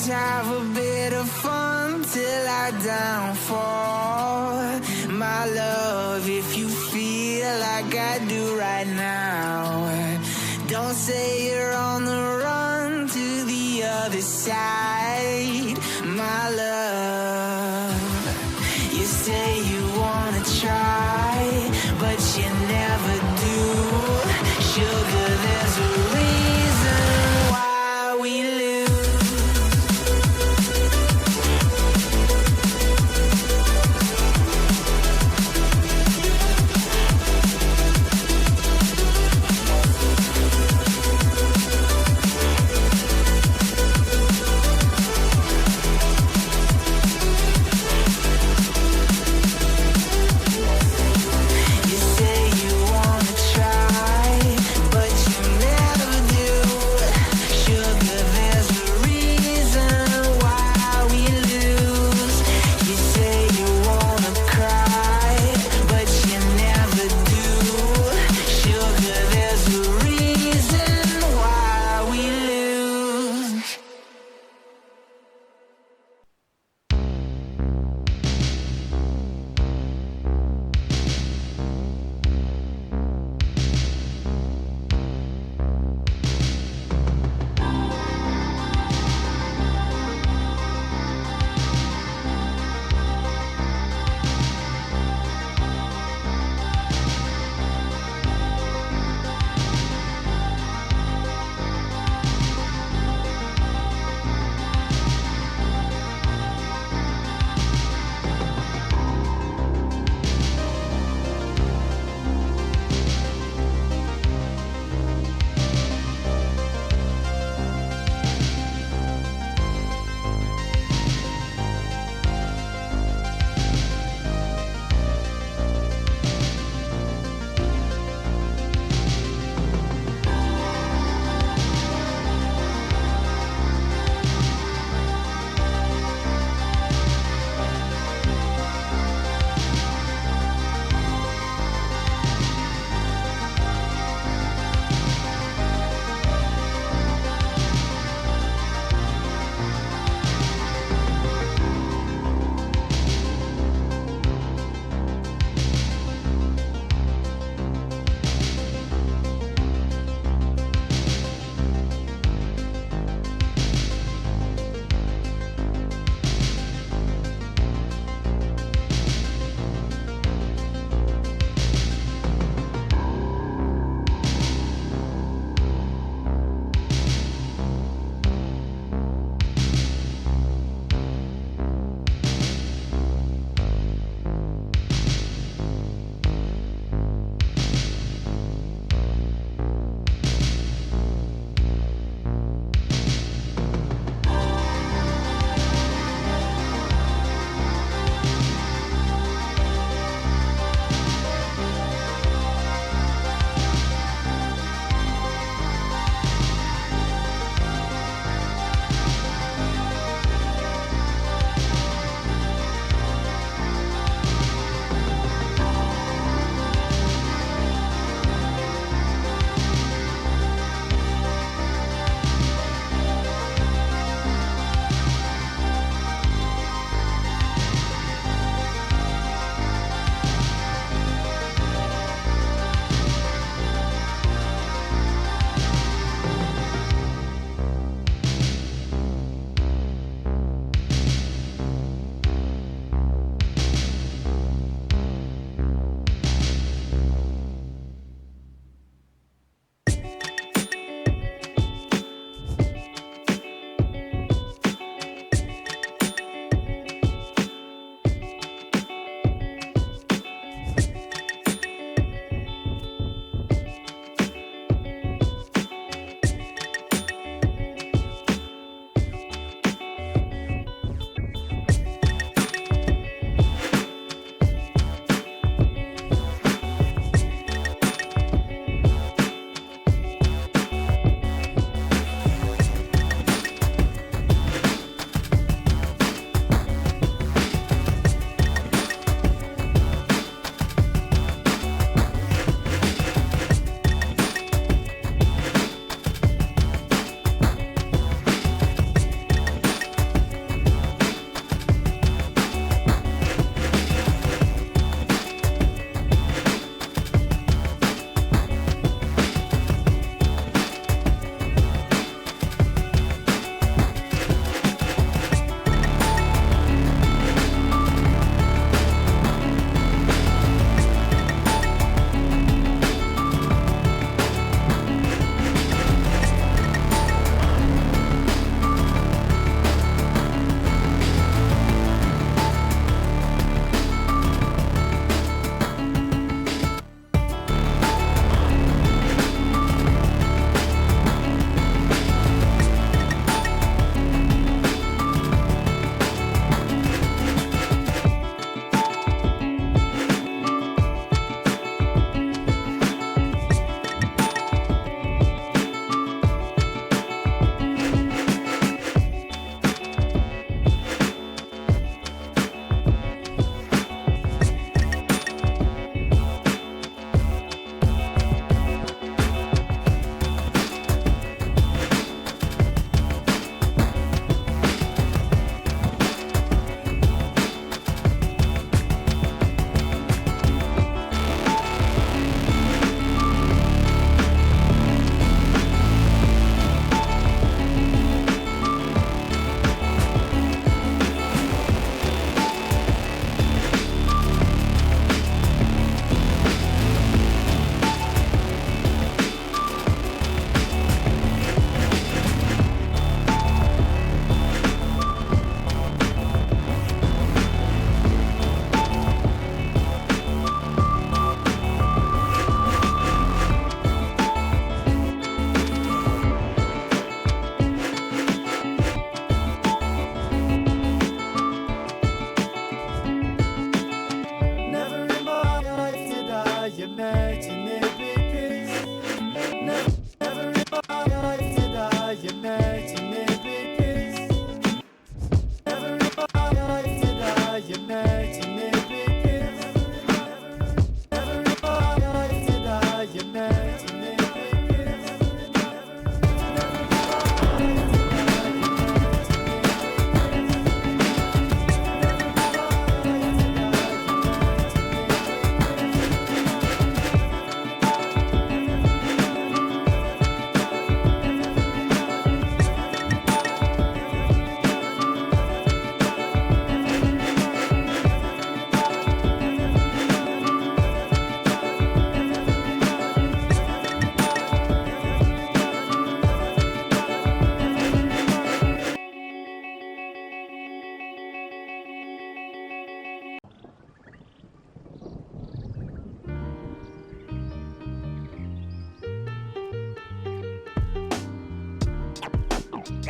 have a bit of fun till I downfall. My love, if you feel like I do right now, don't say you're on the run to the other side. My love, you say you wanna try, but you never do. Sugar, there's a reason why we lose.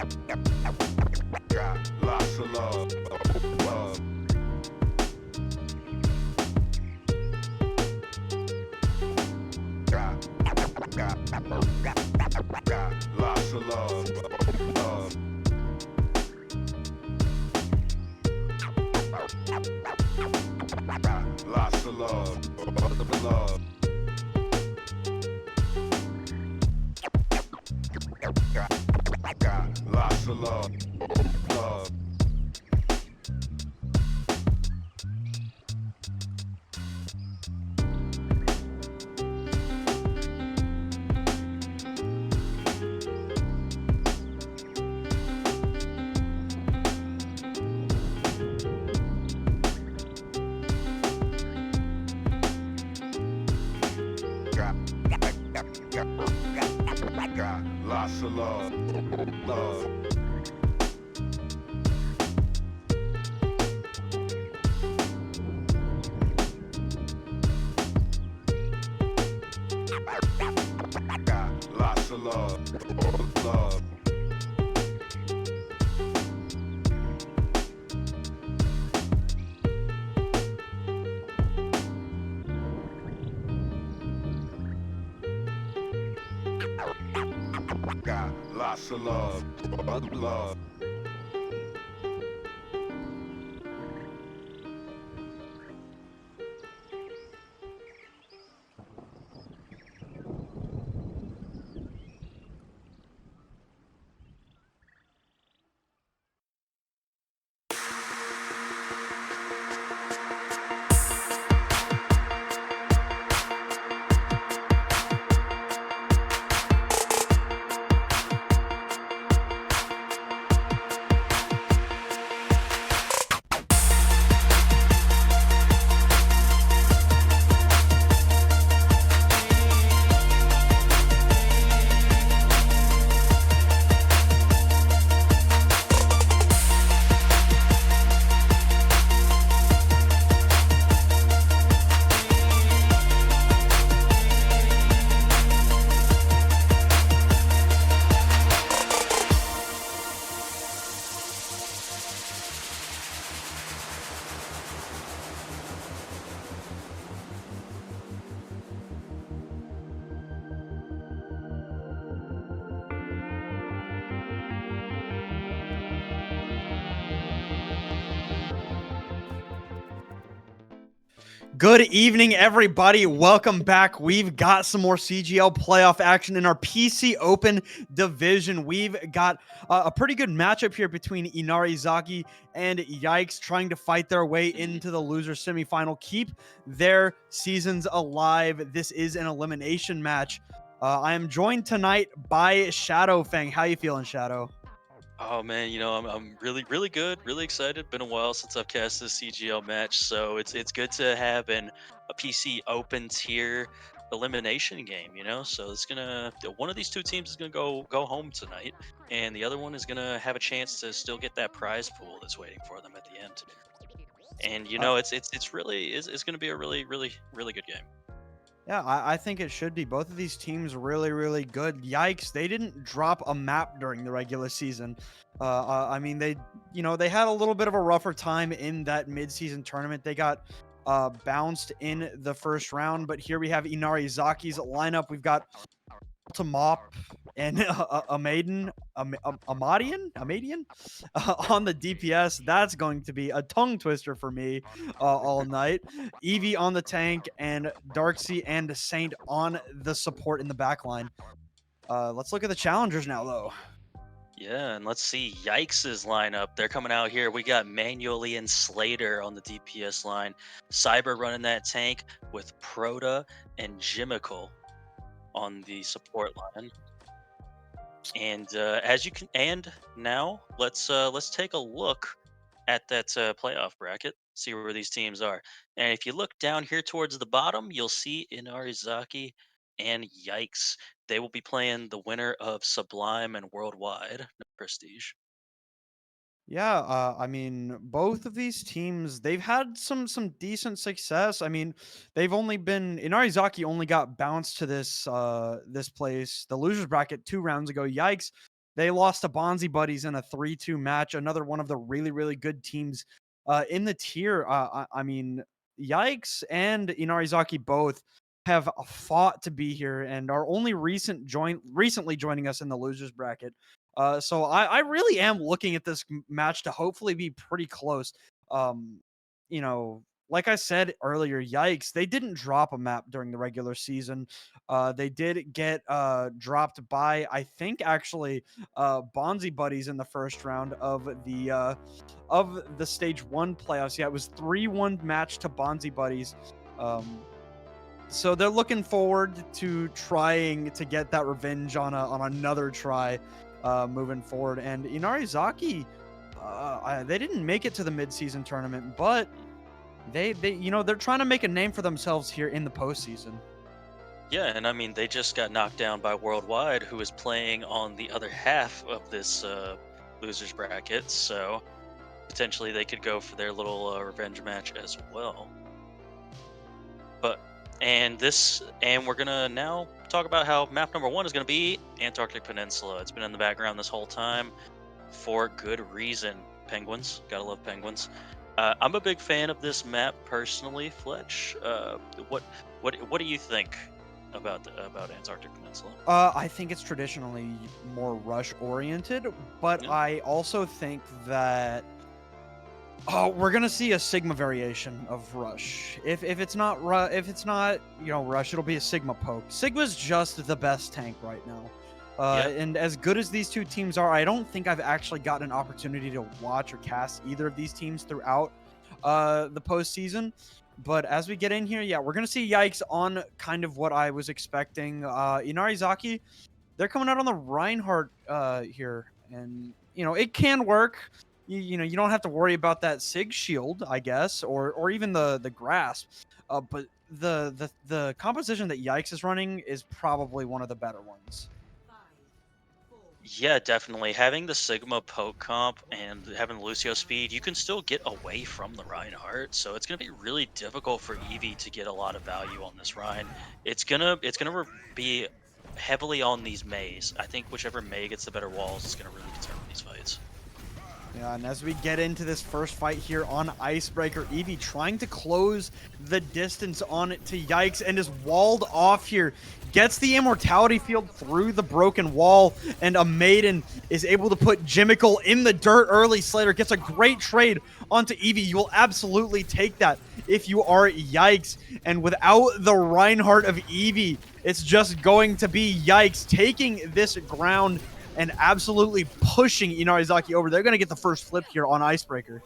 Got lots of love. Love. Got, got lots of love. Love. Got lots of love. Love. Got lots of love. Love. Got, got lots of love. Love. Got lots of love. Love. Got lots of love. Love. Good evening, everybody. Welcome back. We've got some more CGL playoff action in our PC Open division. We've got a pretty good matchup here between Inarizaki and Yikes, trying to fight their way into the loser semifinal, keep their seasons alive. This is an elimination match. I am joined tonight by Shadow Fang. How you feeling, Shadow? Oh man, I'm really good, really excited. Been a while since I've cast this CGL match, so it's good to have a PC open tier elimination game. So it's gonna one of these two teams is gonna go home tonight, and the other one is gonna have a chance to still get that prize pool that's waiting for them at the end. And Uh, it's gonna be a really good game. Yeah, I think it should be. Both of these teams really good. Yikes, they didn't drop a map during the regular season. I mean, they had a little bit of a rougher time in that mid-season tournament. They got bounced in the first round, but here we have Inarizaki's lineup. We've got Mop and Amadian on the DPS. That's going to be a tongue twister for me all night. Eevee on the tank and Darksea and Saint on the support in the back line. Let's look at the challengers now, though. Yeah, and let's see Yikes' lineup. They're coming out here. We got Manually and Slater on the DPS line. Cyber running that tank with Proto and Jimical on the support line. And as you can, and now let's take a look at that playoff bracket. See where these teams are. And if you look down here towards the bottom, you'll see Inarizaki and Yikes. They will be playing the winner of Sublime and Worldwide no Prestige. Yeah, I mean, both of these teams, they've had some decent success. I mean, they've only been Inarizaki only got bounced to this place, the losers bracket 2 rounds ago. Yikes. They lost to Bonzi Buddies in a 3-2 match. Another one of the really, really good teams in the tier. I mean, Yikes and Inarizaki both have fought to be here and are only recently joining us in the losers bracket. So I really am looking at this match to hopefully be pretty close. Um, you know, like I said earlier, Yikes, they didn't drop a map during the regular season. They did get dropped by, I think, actually, Bonzi Buddies in the first round of the stage 1 playoffs. Yeah, it was 3-1 match to Bonzi Buddies. So they're looking forward to trying to get that revenge on another try moving forward. And Inarizaki, they didn't make it to the midseason tournament, but they're trying to make a name for themselves here in the postseason. Yeah, and I mean, they just got knocked down by Worldwide, who is playing on the other half of this losers bracket. So potentially they could go for their little revenge match as well. But and we're gonna now talk about how map number 1 is gonna be Antarctic Peninsula. It's been in the background this whole time for good reason. Penguins, gotta love penguins. I'm a big fan of this map personally, Fletch. What do you think about Antarctic Peninsula? I think it's traditionally more rush oriented, but Yeah. I also think that we're gonna see a Sigma variation of rush. If it's not rush, it'll be a Sigma poke. Sigma's just the best tank right now. And as good as these two teams are, I don't think I've actually gotten an opportunity to watch or cast either of these teams throughout the postseason. But as we get in here, yeah, we're going to see Yikes on kind of what I was expecting. Inarizaki, they're coming out on the Reinhardt here. And, it can work. You don't have to worry about that Sig shield, I guess, or even the grasp. But the composition that Yikes is running is probably one of the better ones. Yeah, definitely. Having the Sigma poke comp and having the Lucio speed, you can still get away from the Reinhardt. So it's going to be really difficult for Eevee to get a lot of value on this Rein. It's gonna be heavily on these Mays. I think whichever May gets the better walls is going to really determine these fights. Yeah, and as we get into this first fight here on Icebreaker, Eevee trying to close the distance on it to Yikes and is walled off here. Gets the Immortality Field through the broken wall, and a Maiden is able to put Jimmicle in the dirt early. Slater gets a great trade onto Eevee. You will absolutely take that if you are Yikes. And without the Reinhardt of Eevee, it's just going to be Yikes taking this ground and absolutely pushing Inarizaki over. They're going to get the first flip here on Icebreaker.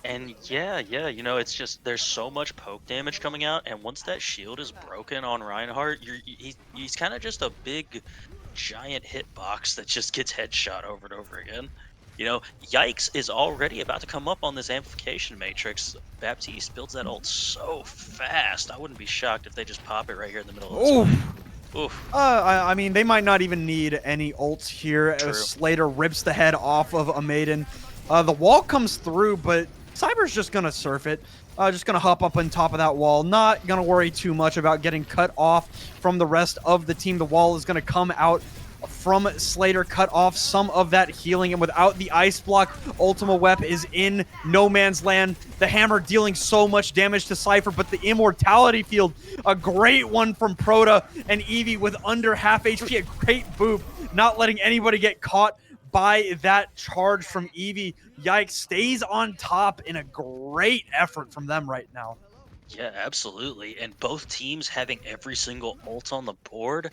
And yeah, it's just there's so much poke damage coming out, and once that shield is broken on Reinhardt, he's kind of just a big, giant hitbox that just gets headshot over and over again. Yikes is already about to come up on this amplification matrix. Baptiste builds that ult so fast. I wouldn't be shocked if they just pop it right here in the middle of this fight. Oof. I mean, they might not even need any ults here. True. Slater rips the head off of a Maiden. The wall comes through, but Cyber's just going to surf it. Just going to hop up on top of that wall. Not going to worry too much about getting cut off from the rest of the team. The wall is going to come out from Slater, cut off some of that healing, and without the ice block, Ultima Wep is in no man's land. The hammer dealing so much damage to Cypher, but the Immortality Field, a great one from Proto, and Eevee with under half HP, a great boop, not letting anybody get caught by that charge from Eevee. Yikes stays on top in a great effort from them right now. Yeah, absolutely. And both teams having every single ult on the board.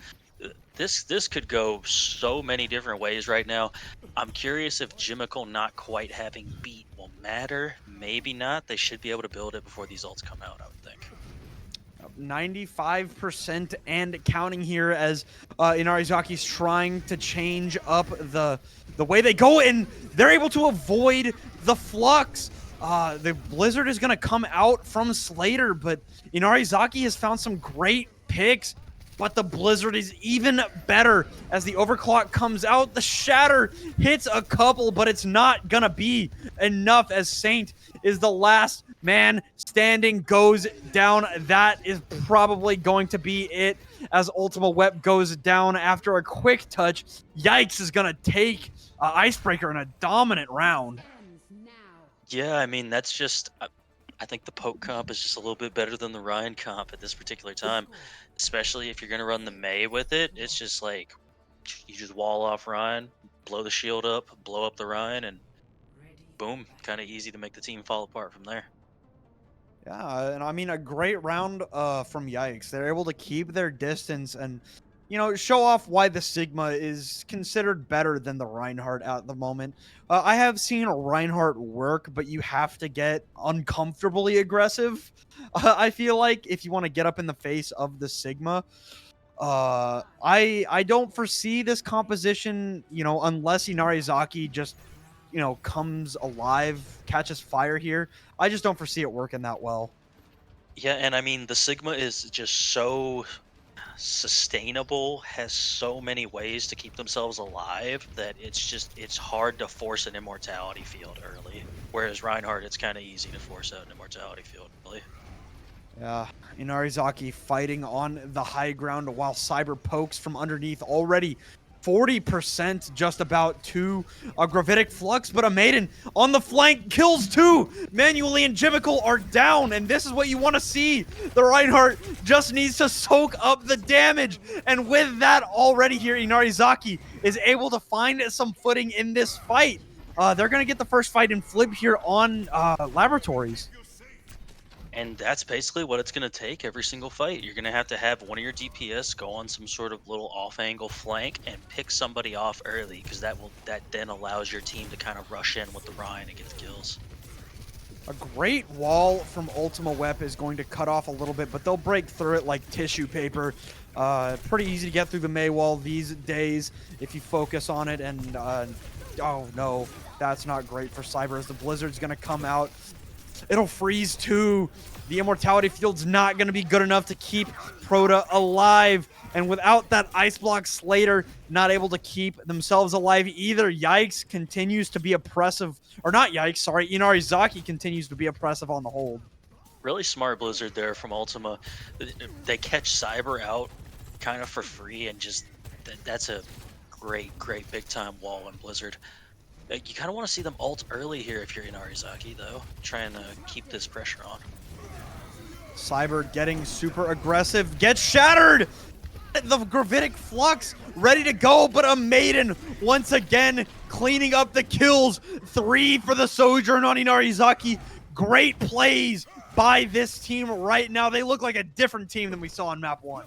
This could go so many different ways right now. I'm curious if Jimmicle not quite having beat will matter. Maybe not. They should be able to build it before these ults come out, I would think. 95% and counting here as Inarizaki's trying to change up the way they go, and they're able to avoid the flux. The Blizzard is going to come out from Slater, but Inarizaki has found some great picks. But the Blizzard is even better as the Overclock comes out. The Shatter hits a couple, but it's not going to be enough as Saint is the last man standing, goes down. That is probably going to be it as Ultima Web goes down after a quick touch. Yikes is going to take Icebreaker in a dominant round. Yeah, I mean, that's just. I think the poke comp is just a little bit better than the Ryan comp at this particular time, especially if you're going to run the May with it. It's just like you just wall off Ryan, blow the shield up, blow up the Ryan, and boom, kind of easy to make the team fall apart from there. Yeah, and I mean a great round from Yikes. They're able to keep their distance and show off why the Sigma is considered better than the Reinhardt at the moment. I have seen Reinhardt work, but you have to get uncomfortably aggressive. I feel like if you want to get up in the face of the Sigma. I don't foresee this composition, unless Inarizaki just comes alive, catches fire here. I just don't foresee it working that well. Yeah, and I mean, the Sigma is just so sustainable, has so many ways to keep themselves alive that it's hard to force an immortality field early. Whereas Reinhardt, it's kind of easy to force out an immortality field early. Yeah, Inarizaki fighting on the high ground while Cyber pokes from underneath already. 40% just about to a Gravitic Flux, but a Maiden on the flank kills two. Manually and Jimical are down, and this is what you want to see. The Reinhardt just needs to soak up the damage, and with that already here, Inarizaki is able to find some footing in this fight. They're going to get the first fight in Flip here on Laboratories. And that's basically what it's going to take every single fight. You're going to have one of your DPS go on some sort of little off-angle flank and pick somebody off early, because that then allows your team to kind of rush in with the Ryan and get the kills. A great wall from Ultima Web is going to cut off a little bit, but they'll break through it like tissue paper. Pretty easy to get through the May wall these days if you focus on it. And oh no, that's not great for Cyber as the Blizzard's going to come out. It'll freeze too. The immortality field's not going to be good enough to keep Proto alive. And without that ice block, Slater not able to keep themselves alive either. Yikes continues to be oppressive. Or not Yikes, sorry. Inarizaki continues to be oppressive on the hold. Really smart Blizzard there from Ultima. They catch Cyber out kind of for free, and just that's a great big time wall in Blizzard. You kind of want to see them ult early here if you're Inarizaki, though, trying to keep this pressure on. Cyber getting super aggressive, gets shattered! The Gravitic Flux ready to go, but a Maiden once again cleaning up the kills. 3 for the Sojourn on Inarizaki. Great plays by this team right now. They look like a different team than we saw in map 1.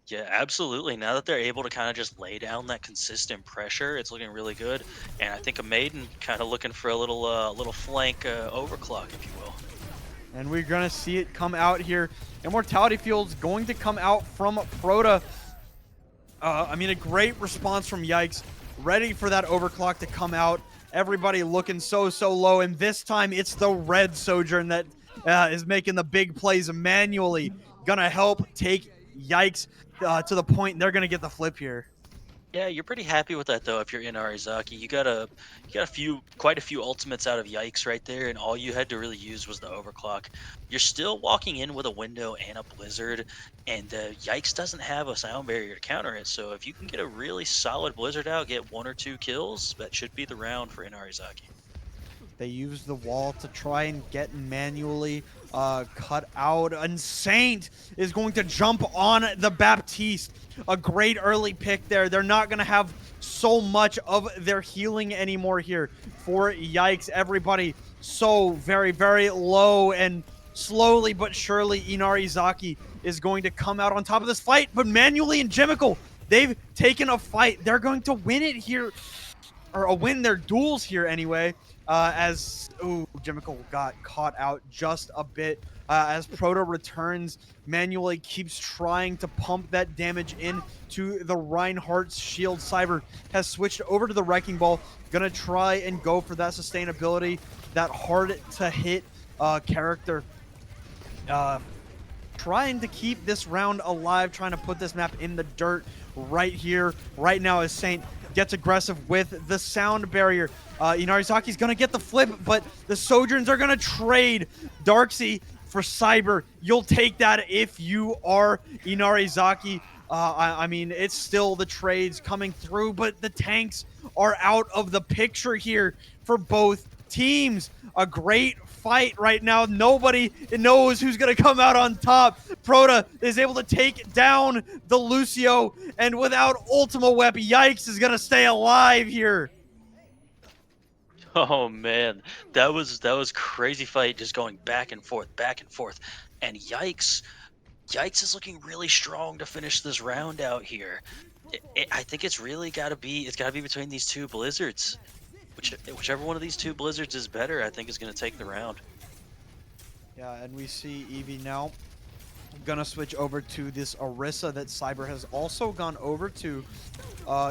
Yeah, absolutely. Now that they're able to kind of just lay down that consistent pressure, it's looking really good. And I think a Maiden kind of looking for a little flank overclock, if you will. And we're going to see it come out here. Immortality Field's going to come out from Proto. I mean, a great response from Yikes. Ready for that overclock to come out. Everybody looking so low. And this time, it's the red Sojourn that is making the big plays manually. Going to help take Yikes to the point they're gonna get the flip here. Yeah, you're pretty happy with that though. If you're Inarizaki, you got quite a few ultimates out of Yikes right there, and all you had to really use was the overclock. You're still walking in with a window and a Blizzard, and Yikes doesn't have a sound barrier to counter it. So if you can get a really solid Blizzard out, get 1 or 2 kills, that should be the round for Inarizaki. They use the wall to try and get manually cut out. And Saint is going to jump on the Baptiste. A great early pick there. They're not going to have so much of their healing anymore here for Yikes. Everybody so very low, and slowly but surely Inarizaki is going to come out on top of this fight. But Manually and Jimical, they've taken a fight. They're going to win it here, or win their duels here anyway. Jimical got caught out just a bit as Proto returns. Manually keeps trying to pump that damage in to the Reinhardt's shield. Cyber has switched over to the Wrecking Ball. Gonna try and go for that sustainability, that hard to hit character. Trying to keep this round alive, trying to put this map in the dirt right here, right now as Saint gets aggressive with the sound barrier. Inarizaki's going to get the flip, but the Sojourns are going to trade. Darksea for Cyber. You'll take that if you are Inarizaki. I mean, it's still the trades coming through, but the tanks are out of the picture here for both teams. A great fight right now. Nobody knows who's going to come out on top. Proda is able to take down the Lucio, and without Ultima Web, Yikes is going to stay alive here. Oh man, that was crazy fight, just going back and forth, and Yikes is looking really strong to finish this round out here. I think it's got to be between these two Blizzards. Whichever one of these two Blizzards is better, I think is going to take the round. Yeah, and we see Eevee now gonna switch over to this Orisa that Cyber has also gone over to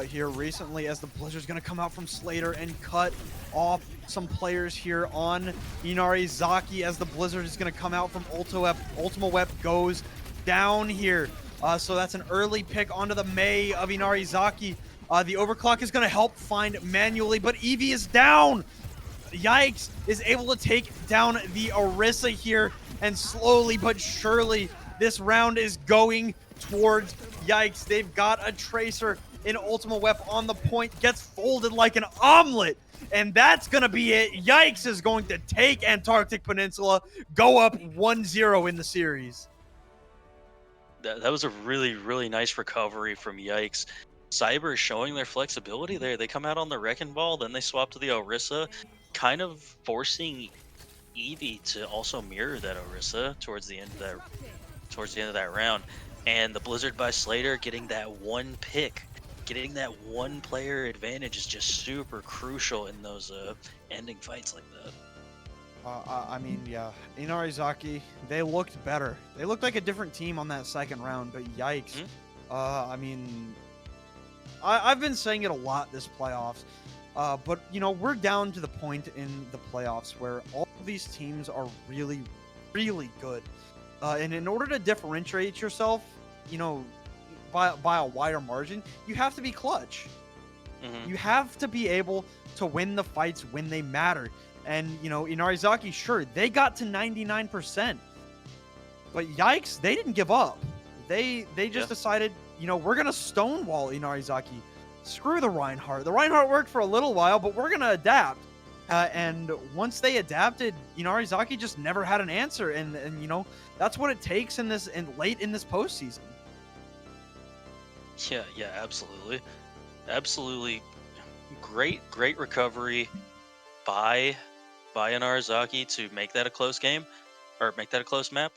here recently, as the Blizzard's gonna come out from Slater and cut off some players here on Inarizaki, as the Blizzard is gonna come out from Ultima Web goes down here. So that's an early pick onto the Mei of Inarizaki. The overclock is gonna help find manually, but Eevee is down. Yikes is able to take down the Orisa here, and slowly but surely this round is going towards Yikes. They've got a Tracer in Ultima Web on the point, gets folded like an omelet, and that's gonna be it. Yikes is going to take Antarctic Peninsula, go up 1-0 in the series. That was a really nice recovery from Yikes. Cyber is showing their flexibility there. They come out on the Wrecking Ball, then they swap to the Orisa, kind of forcing Eevee to also mirror that Orisa towards the end of that round. And the Blizzard by Slater getting that one pick, getting that one player advantage is just super crucial in those ending fights like that. I mean, yeah, Inarizaki, they looked better. They looked like a different team on that second round, but Yikes. I mean, I've been saying it a lot this playoffs, but, you know, we're down to the point in the playoffs where all of these teams are really good. And in order to differentiate yourself, you know, by a wider margin, you have to be clutch. You have to be able to win the fights when they matter. And, you know, Inarizaki, sure, they got to 99%. But Yikes, they didn't give up. They just decided, you know, we're going to stonewall Inarizaki. Screw the Reinhardt. The Reinhardt worked for a little while, but we're going to adapt. And once they adapted, Inarizaki just never had an answer. And you know, that's what it takes in this late in this postseason. Yeah, absolutely. Absolutely. Great recovery by Inarizaki to make that a close game, or make that a close map.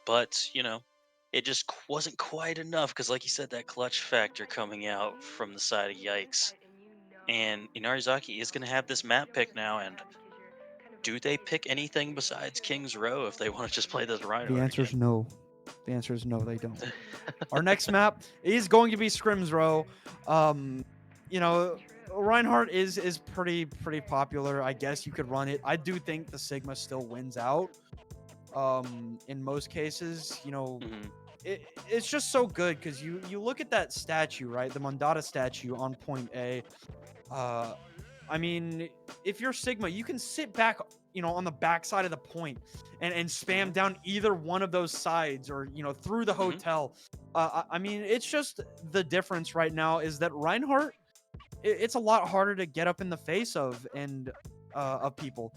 But, you know, it just wasn't quite enough because, like you said, that clutch factor coming out from the side of Yikes. And Inarizaki is going to have this map pick now, and do they pick anything besides King's Row if they want to just play this Reinhardt The answer is again? no. The answer is no, they don't. Our next map is going to be Scrims Row. You know, Reinhardt is pretty popular. I guess you could run it. I do think the Sigma still wins out. In most cases, you know, it's just so good because you look at that statue, right? The Mondada statue on point A. I mean, if you're Sigma, you can sit back, you know, on the back side of the point and spam down either one of those sides, or, you know, through the hotel. I mean, it's just the difference right now is that Reinhardt, it's a lot harder to get up in the face of people,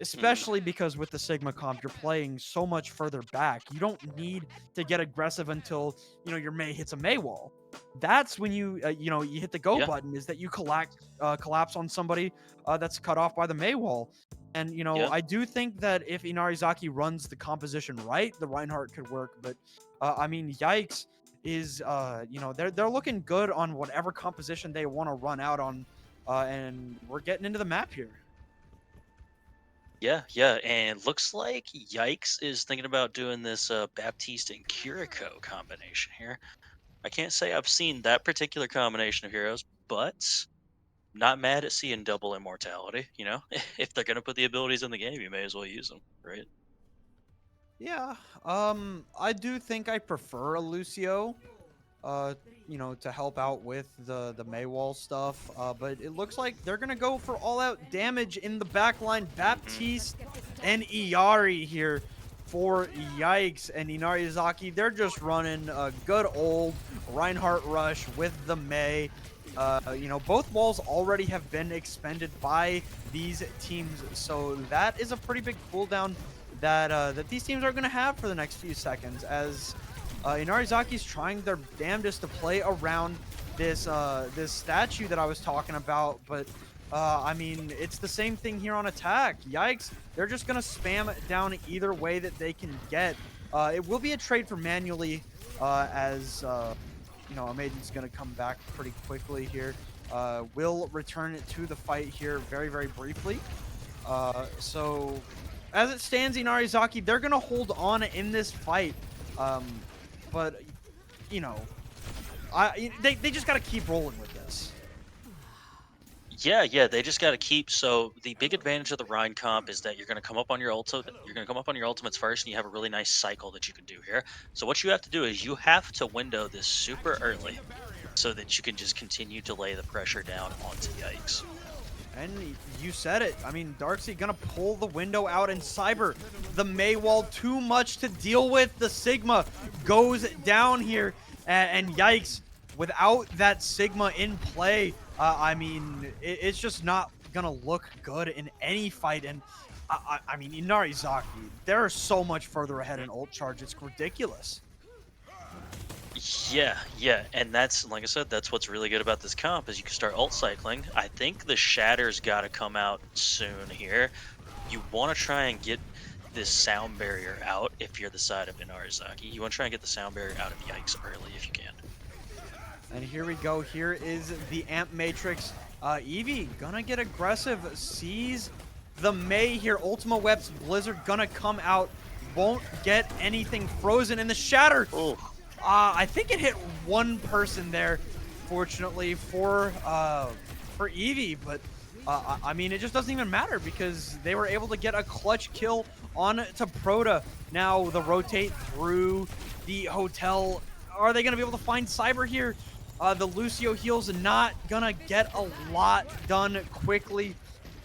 especially because with the Sigma comp, you're playing so much further back. You don't need to get aggressive until, you know, your Mei hits a Mei wall. That's when you you know, you hit the go button, is that you collapse on somebody that's cut off by the Mei wall. And, you know, I do think that if Inarizaki runs the composition right, the Reinhardt could work. But I mean, Yikes is you know, they're looking good on whatever composition they want to run out on, and we're getting into the map here. Yeah, and looks like Yikes is thinking about doing this Baptiste and Kiriko combination here. I can't say I've seen that particular combination of heroes, but not mad at seeing double immortality. You know, if they're gonna put the abilities in the game, you may as well use them, right? Yeah, I do think I prefer a Lucio, you know, to help out with the Maywall stuff. But it looks like they're gonna go for all-out damage in the backline. Baptiste and Iari here. for Yikes, and Inarizaki, they're just running a good old Reinhardt rush with the Mei. You know, both walls already have been expended by these teams, so that is a pretty big cooldown that that these teams are going to have for the next few seconds, as Inarizaki's trying their damnedest to play around this this statue that I was talking about, but I mean, it's the same thing here on attack. Yikes, they're just going to spam down either way that they can get. It will be a trade for manually, as you know, a Maiden's going to come back pretty quickly here. Will return it to the fight here very, very briefly. So as it stands, Inarizaki, they're going to hold on in this fight. But, you know, they just got to keep rolling with this. Yeah, they just got to keep. So the big advantage of the Rhine comp is that you're going to come up on your ultimates first, and you have a really nice cycle that you can do here. So what you have to do is you have to window this super early, so that you can just continue to lay the pressure down onto Yikes. And you said it. I mean, Darkseid gonna pull the window out, and Cyber, the Mei wall, too much to deal with. The Sigma goes down here, and Yikes, without that Sigma in play, I mean, it's just not gonna look good in any fight. And I mean, Inarizaki, they're so much further ahead in ult charge. It's ridiculous. Yeah, and that's, like I said, that's what's really good about this comp, is you can start ult cycling. I think the Shatter's got to come out soon here. You want to try and get this sound barrier out if you're the side of Inarizaki. You want to try and get the sound barrier out of Yikes early if you can. And here we go. Here is the Amp Matrix. Eevee gonna get aggressive. Sees the Mei here. Ultima Weps Blizzard gonna come out. Won't get anything frozen in the Shatter. Oh. I think it hit one person there, fortunately, for Eevee, but I mean, it just doesn't even matter because they were able to get a clutch kill on to Proda. Now the rotate through the hotel. Are they going to be able to find Cyber here? The Lucio heal's not going to get a lot done quickly,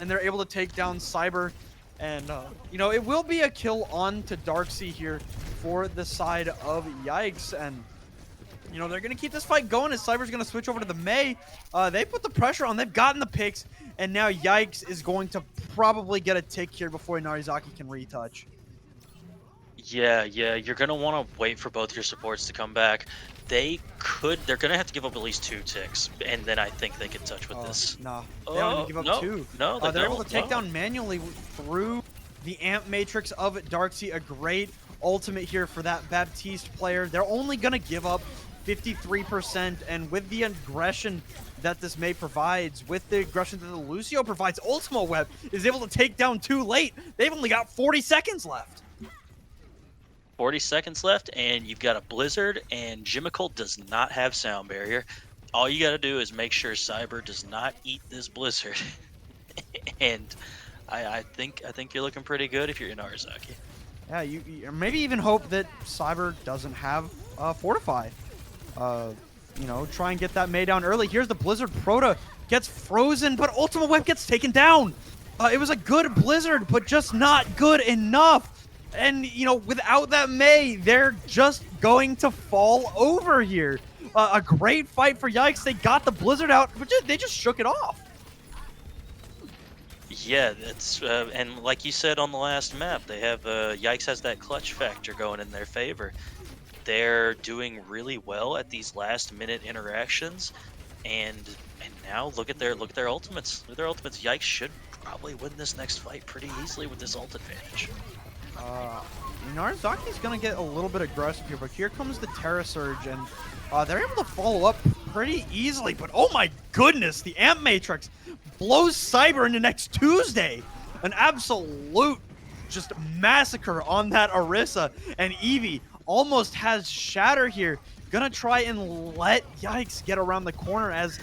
and they're able to take down Cyber. And, you know, it will be a kill on to Darkseid here for the side of Yikes. And, you know, they're going to keep this fight going as Cyber's going to switch over to the Mei. They put the pressure on. They've gotten the picks. And now Yikes is going to probably get a tick here before Inarizaki can retouch. Yeah, you're going to want to wait for both your supports to come back. They're going to have to give up at least 2 ticks, and then I think they can touch with this. Nah, they don't even give up 2. No, they're able to take down manually through the Amp Matrix of Darkseid. A great ultimate here for that Baptiste player. They're only going to give up 53%, and with the aggression that this Mei provides, with the aggression that the Lucio provides, Ultima Web is able to take down too late. They've only got 40 seconds left. 40 seconds left, and you've got a Blizzard, and Jimical does not have sound barrier. All you got to do is make sure Cyber does not eat this Blizzard. And I think you're looking pretty good if you're Inarizaki. Yeah, you maybe even hope that Cyber doesn't have Fortify. You know, try and get that Mei down early. Here's the Blizzard. Proda gets frozen, but Ultima Web gets taken down. It was a good Blizzard, but just not good enough. And, you know, without that Mei, they're just going to fall over here. A great fight for Yikes. They got the Blizzard out, but they just shook it off. Yeah, that's and like you said on the last map, they have Yikes has that clutch factor going in their favor. They're doing really well at these last minute interactions, and now look at their ultimates. With their ultimates, Yikes should probably win this next fight pretty easily with this ult advantage. Inarizaki's gonna get a little bit aggressive here, but here comes the Terra Surge, and they're able to follow up pretty easily. But oh my goodness, the Amp Matrix blows Cyber into next Tuesday. An absolute just massacre on that Orisa, and Eevee almost has Shatter here. Gonna try and let Yikes get around the corner as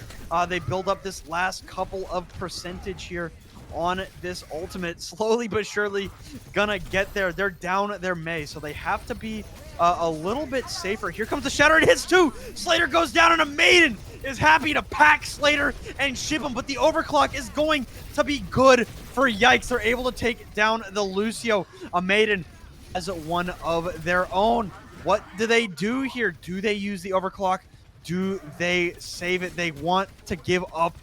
they build up this last couple of percentage here on this ultimate. Slowly but surely gonna get there. They're down their Mei, so they have to be a little bit safer. Here comes the Shatter. It hits 2. Slater goes down, and a Maiden is happy to pack Slater and ship him, but the overclock is going to be good for Yikes. They're able to take down the Lucio. A Maiden as one of their own. What do they do here? Do they use the overclock? Do they save it? They want to give up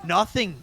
nothing.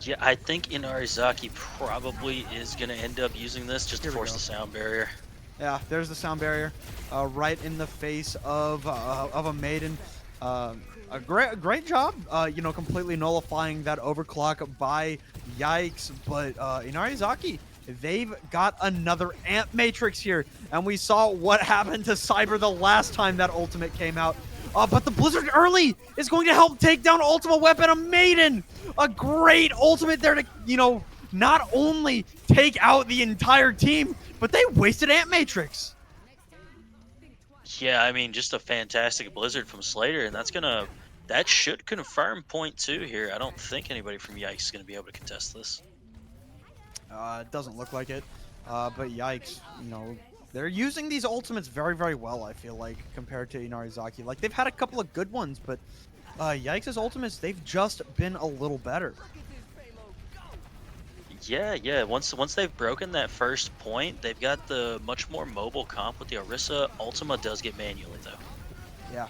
Yeah, I think Inarizaki probably is going to end up using this just to Here we force go. the sound barrier. Yeah, there's the sound barrier, right in the face of a maiden. A great job, you know, completely nullifying that overclock by Yikes. But Inarizaki, they've got another amp matrix here, and we saw what happened to Cyber the last time that ultimate came out. But the Blizzard early is going to help take down Ultimate Weapon, a maiden. A great ultimate there to, you know, not only take out the entire team, but they wasted Ant Matrix. Yeah, I mean, just a fantastic Blizzard from Slater, and that should confirm point 2 here. I don't think anybody from Yikes is going to be able to contest this. It doesn't look like it, but Yikes, you know, they're using these ultimates very, very well, I feel like, compared to Inarizaki. Like, they've had a couple of good ones, but Yikes' ultimates, they've just been a little better. Yeah. Once they've broken that first point, they've got the much more mobile comp with the Orisa. Ultima does get manually though. Yeah,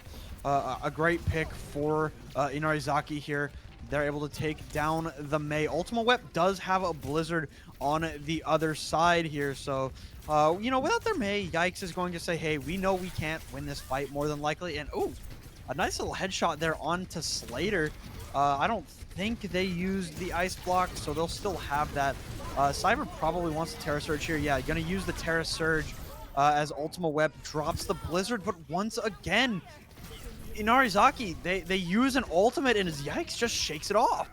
a great pick for Inarizaki here. They're able to take down the Mei. Ultima Whip does have a Blizzard on the other side here, so you know, without their Mei, Yikes is going to say, hey, we know we can't win this fight more than likely. And ooh, a nice little headshot there onto Slater. I don't think they used the ice block, so they'll still have that. Cyber probably wants the Terra Surge here. Yeah, gonna use the Terra Surge as Ultima Web drops the Blizzard, but once again, Inarizaki, they use an ultimate and his Yikes just shakes it off.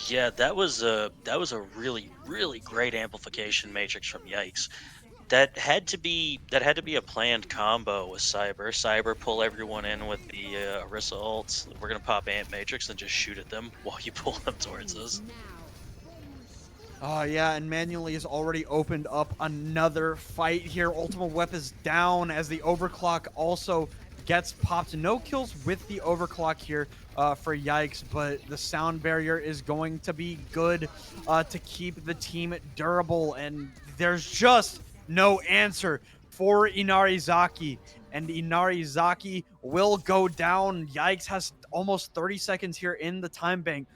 Yeah, that was a really great amplification matrix from Yikes. That had to be a planned combo with Cyber. Cyber pull everyone in with the Orisa ults. We're gonna pop Ant Matrix and just shoot at them while you pull them towards us. Oh, yeah, and Manually has already opened up another fight here. Ultima Web is down as the overclock also gets popped. No kills with the overclock here for Yikes, but the sound barrier is going to be good to keep the team durable, and there's just no answer for Inarizaki, and Inarizaki will go down. Yikes has almost 30 seconds here in the time bank.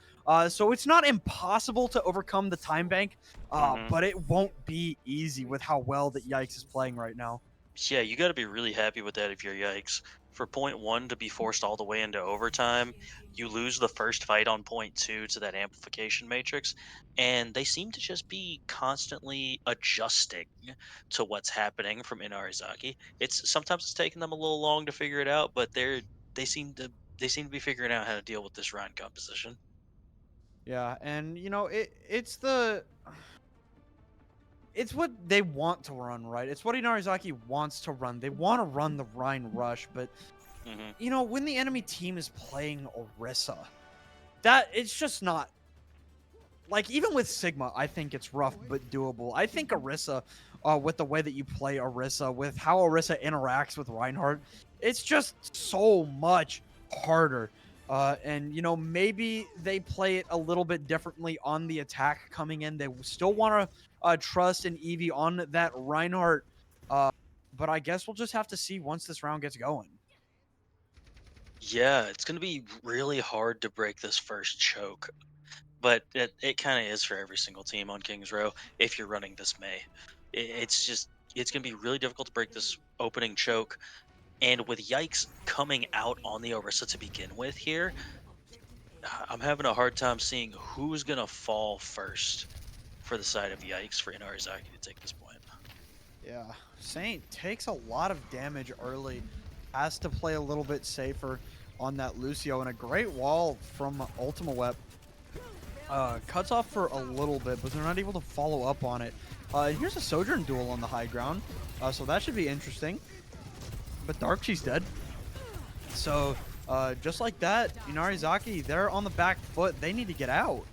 So it's not impossible to overcome the time bank, but it won't be easy with how well that Yikes is playing right now. Yeah, you got to be really happy with that if you're Yikes. For point 1 to be forced all the way into overtime, you lose the first fight on point 2 to that amplification matrix, and they seem to just be constantly adjusting to what's happening from Inarizaki. It's taking them a little long to figure it out, but they seem to they seem to be figuring out how to deal with this Rhine composition. Yeah, and you know it's what they want to run, right? It's what Inarizaki wants to run. They want to run the Rhine Rush, but hmm you know, when the enemy team is playing Orisa, that it's just not like, even with Sigma, I think it's rough but doable. I think Orisa, with the way that you play Orisa, with how Orisa interacts with Reinhardt, it's just so much harder. And you know, maybe they play it a little bit differently on the attack coming in. They still want to trust an Eevee on that Reinhardt, uh, but I guess we'll just have to see once this round gets going. Yeah, it's going to be really hard to break this first choke. But it kind of is for every single team on Kings Row if you're running this May. It's going to be really difficult to break this opening choke. And with Yikes coming out on the Orisa to begin with here, I'm having a hard time seeing who's going to fall first for the side of Yikes for Inarizaki to take this point. Yeah, Saint takes a lot of damage early, has to play a little bit safer on that Lucio, and a great wall from Ultima Web. Cuts off for a little bit, but they're not able to follow up on it. And here's a Sojourn duel on the high ground, so that should be interesting. But Darkchee's dead. So, just like that, Inarizaki, they're on the back foot. They need to get out.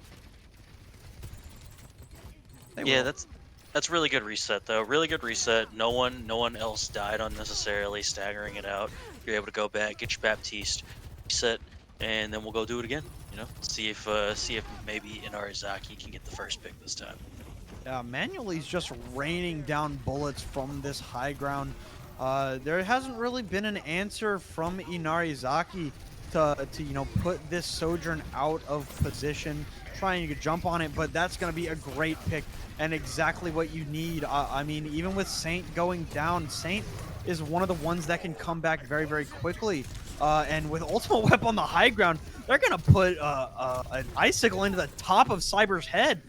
They Yeah, will. that's really good reset though. Really good reset. No one else died unnecessarily staggering it out. You're able to go back, get your Baptiste, reset, and then we'll go do it again. You know, see if maybe Inarizaki can get the first pick this time. Manually, he's just raining down bullets from this high ground. There hasn't really been an answer from Inarizaki to put this Sojourn out of position, trying to jump on it, but that's going to be a great pick and exactly what you need. I mean, even with Saint going down, Saint is one of the ones that can come back very, very quickly. And with Ultimate Whip on the high ground, they're going to put an icicle into the top of Cyber's head.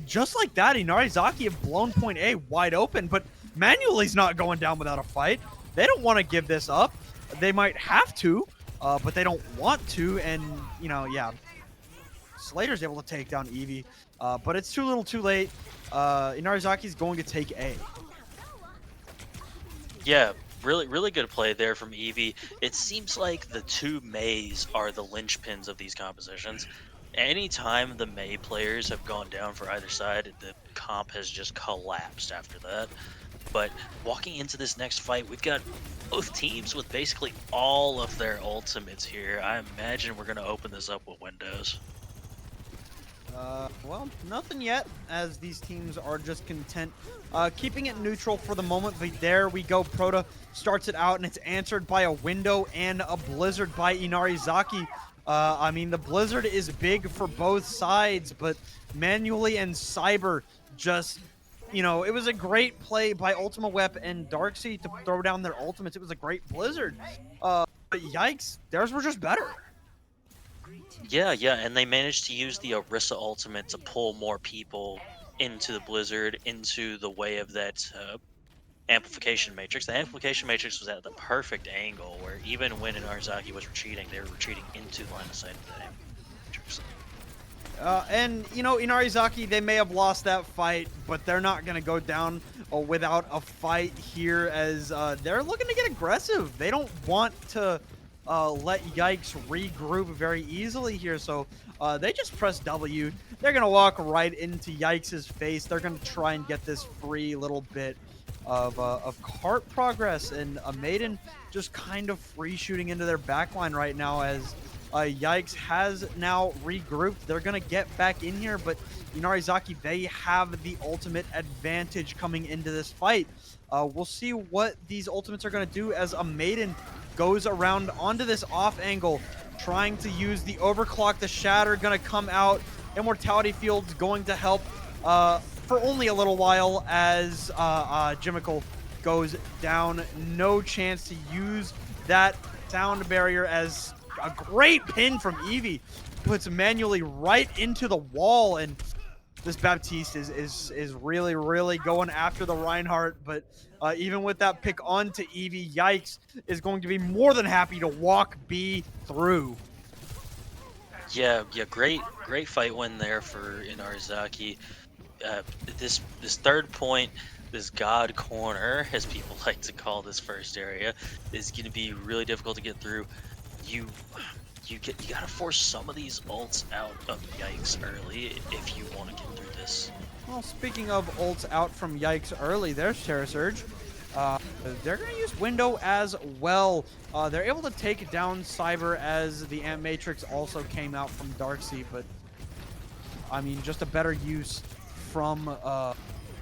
Just like that, Inarizaki have blown point A wide open, but Manuelly's not going down without a fight. They don't want to give this up. They might have to, but they don't want to. And, yeah, Slater's able to take down Eevee, but it's too little too late. Inarizaki's going to take A. Yeah, really good play there from Eevee. It seems like the two Meis are the linchpins of these compositions. Anytime the Mei players have gone down for either side, the comp has just collapsed after that. But walking into this next fight, we've got both teams with basically all of their ultimates here. I imagine we're going to open this up with windows. Well, nothing yet, as these teams are just content keeping it neutral for the moment. But there we go. Proto starts it out, and it's answered by a window and a blizzard by Inarizaki. I mean, the blizzard is big for both sides, but Manually and Cyber just, it was a great play by Ultima Wep and Darkseid to throw down their ultimates. It was a great blizzard. But Yikes, theirs were just better. Yeah, and they managed to use the Orisa ultimate to pull more people into the blizzard, into the way of that amplification matrix. The amplification matrix was at the perfect angle where even when Inarizaki was retreating, they were retreating into line of sight of that matrix. Inarizaki, they may have lost that fight, but they're not going to go down without a fight here, as they're looking to get aggressive. They don't want to let Yikes regroup very easily here, so they just press W. They're going to walk right into Yikes' face. They're going to try and get this free little bit of cart progress, and a Maiden just kind of free shooting into their backline right now, as Yikes has now regrouped. They're going to get back in here, but Inarizaki, they have the ultimate advantage coming into this fight. We'll see what these ultimates are going to do as a Maiden goes around onto this off angle, trying to use the overclock. The Shatter going to come out. Immortality Field's going to help for only a little while, as Jimical goes down. No chance to use that sound barrier, as a great pin from Eevee puts Manually right into the wall, and this Baptiste is really going after the Reinhardt, but even with that pick onto Eevee, Yikes is going to be more than happy to walk B through. Yeah, great fight win there for Inarizaki. This third point, this God corner, as people like to call this first area, is going to be really difficult to get through. You gotta force some of these ults out of Yikes early if you want to get through this. Well, speaking of ults out from Yikes early, there's Terra Surge. They're going to use Window as well. They're able to take down Cyber, as the Amp Matrix also came out from Darkseid, but I mean, just a better use from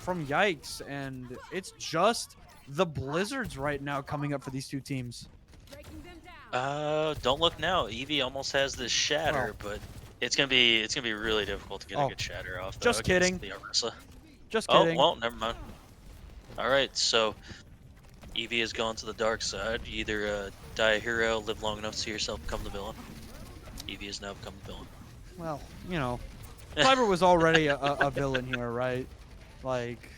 Yikes, and it's just the Blizzards right now coming up for these two teams. Don't look now. Eevee almost has this Shatter, but it's gonna be really difficult to get a good Shatter off. Just kidding. The Orisa. Just kidding. Oh well, never mind. All right, so Eevee has gone to the dark side. You either die a hero, live long enough to see yourself become the villain. Eevee has now become the villain. Well, Cyber was already a villain here, right? Like,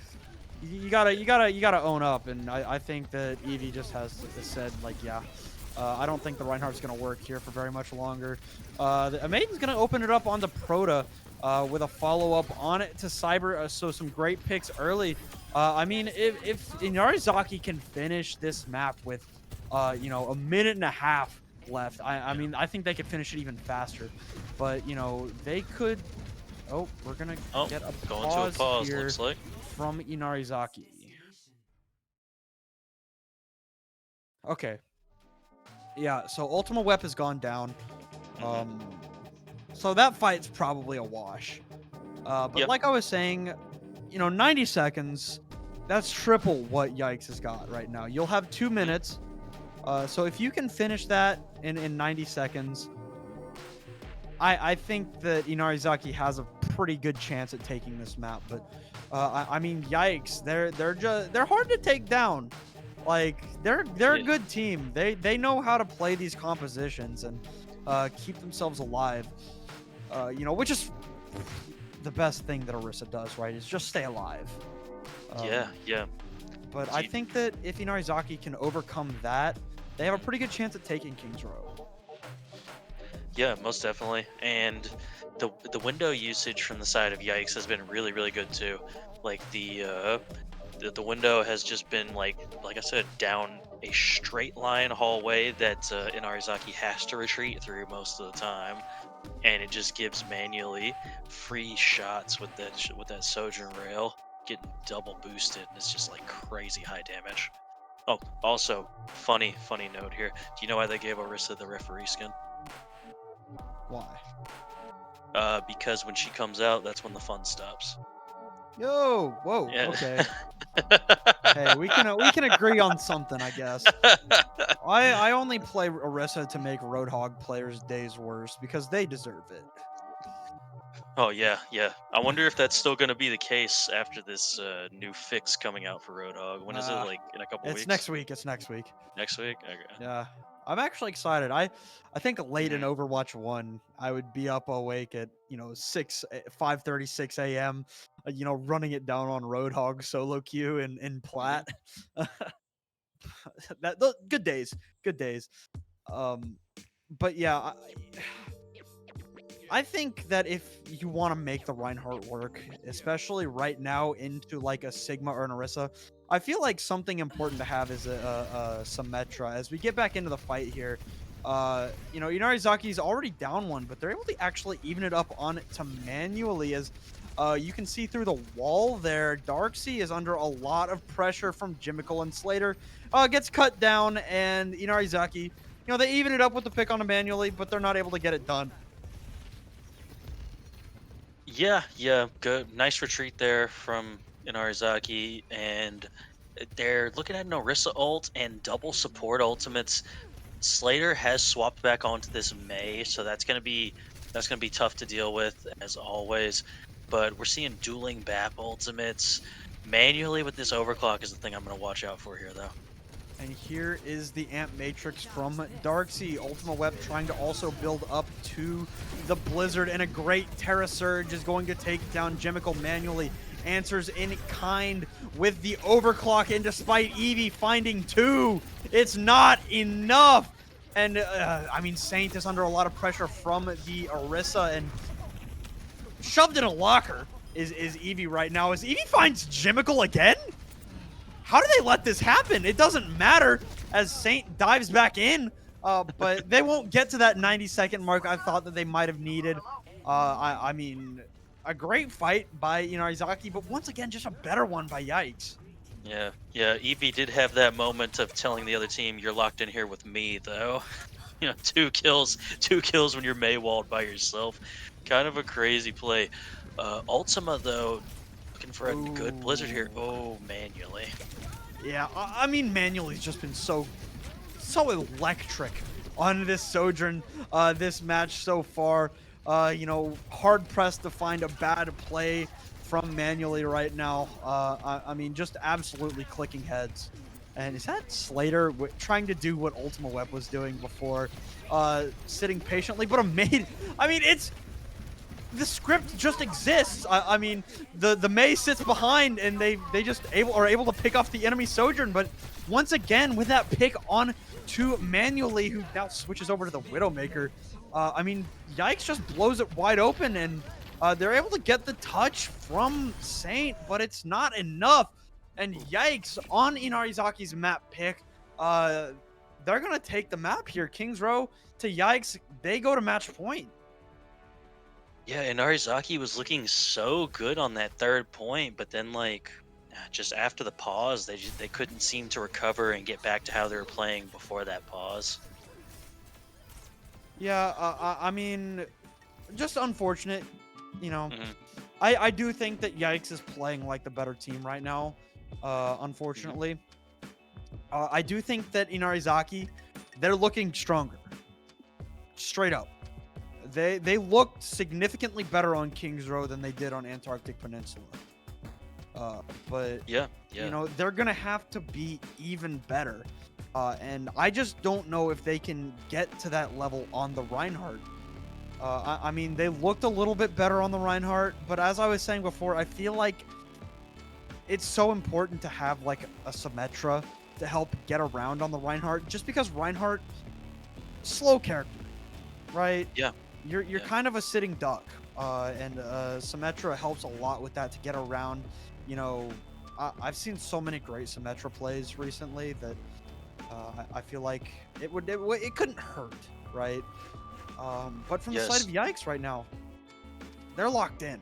you gotta own up, and I think that Eevee just has said, like, yeah. I don't think the Reinhardt's going to work here for very much longer. The Maiden's going to open it up onto Proto with a follow-up on it to Cyber, so some great picks early. I mean, if Inarizaki can finish this map with, a minute and a half left, I mean, I think they could finish it even faster. But, they could... Oh, we're going to get a pause here looks like, from Inarizaki. Okay. Yeah, so Ultima Wep has gone down. So that fight's probably a wash. But like I was saying, 90 seconds, that's triple what Yikes has got right now. You'll have 2 minutes. So if you can finish that in 90 seconds, I think that Inarizaki has a pretty good chance at taking this map. But I mean, Yikes, they're hard to take down. Like they're a good team. They know how to play these compositions and keep themselves alive. Which is the best thing that Orisa does, right? Is just stay alive. Yeah. But I think that if Inarizaki can overcome that, they have a pretty good chance at taking King's Row. Yeah, most definitely. And the window usage from the side of Yikes has been really, really good too. Like the window has just been like I said, down a straight line hallway that Inarizaki has to retreat through most of the time, and it just gives manually free shots with that Sojourn rail, getting double boosted. And it's just like crazy high damage. Oh, also funny note here. Do you know why they gave Orisa the referee skin? Why? Because when she comes out, that's when the fun stops. Yo, whoa, Yeah. okay. Hey, we can agree on something, I guess. I only play Orisa to make Roadhog players' days worse because they deserve it. Oh yeah. I wonder if that's still going to be the case after this new fix coming out for Roadhog. When is it? Like in a couple weeks? It's next week. Next week? Okay. Yeah. I'm actually excited. I think late in Mhm. Overwatch 1, I would be up awake at 5:36 a.m. Running it down on Roadhog solo queue in Plat. Good days. But yeah, I think that if you want to make the Reinhardt work, especially right now into like a Sigma or an Orisa, I feel like something important to have is a Symmetra. As we get back into the fight here, Inarizaki's already down one, but they're able to actually even it up on to manually as you can see through the wall there. Darksea is under a lot of pressure from Jimical and Slater. Gets cut down, and Inarizaki, they even it up with the pick on him manually, but they're not able to get it done. Yeah, good. Nice retreat there from Inarizaki, and they're looking at an Orisa ult and double support ultimates. Slater has swapped back onto this Mei, so that's gonna be tough to deal with as always. But we're seeing dueling BAP ultimates manually with this overclock is the thing I'm gonna watch out for here, though. And here is the Amp Matrix from Darksea. Ultima Web trying to also build up to the Blizzard, and a great Terra Surge is going to take down Jimical manually. Answers in kind with the overclock, and despite Eevee finding 2, it's not enough. And Saint is under a lot of pressure from the Orisa, and shoved in a locker is Eevee right now. As Eevee finds Jimical again? How do they let this happen? It doesn't matter as Saint dives back in, but they won't get to that 90-second mark I thought that they might have needed. A great fight by Inarizaki, but once again, just a better one by Yikes. Yeah. Eevee did have that moment of telling the other team, "You're locked in here with me," though. 2 kills when you're Maywalled by yourself. Kind of a crazy play. Ultima though, looking for a good Blizzard here. Oh, manually. Yeah, manually's just been so electric on this Sojourn, this match so far. Hard pressed to find a bad play from manually right now. Just absolutely clicking heads. And is that Slater trying to do what Ultima Web was doing before, sitting patiently? But it's the script just exists. The Mei sits behind, and they just are able to pick off the enemy Sojourn. But once again, with that pick on to manually, who now switches over to the Widowmaker, Yikes just blows it wide open, and they're able to get the touch from Saint, but it's not enough. And Yikes on Inarizaki's map pick, they're gonna take the map here. King's Row to Yikes, they go to match point. Yeah, Inarizaki was looking so good on that third point, but then just after the pause, they couldn't seem to recover and get back to how they were playing before that pause. Yeah, just unfortunate, I do think that Yikes is playing like the better team right now, unfortunately. I do think that Inarizaki, they're looking stronger. Straight up. They looked significantly better on Kings Row than they did on Antarctic Peninsula. But Yeah, you yeah. know, they're gonna have to be even better. And I just don't know if they can get to that level on the Reinhardt. I mean, they looked a little bit better on the Reinhardt, but as I was saying before, I feel like it's so important to have like a Symmetra to help get around on the Reinhardt, just because Reinhardt, slow character, right? Yeah. You're Yeah. kind of a sitting duck, and Symmetra helps a lot with that to get around. You know, I've seen so many great Symmetra plays recently that I feel like it couldn't hurt, right? But from the side Yes. of Yikes right now, they're locked in.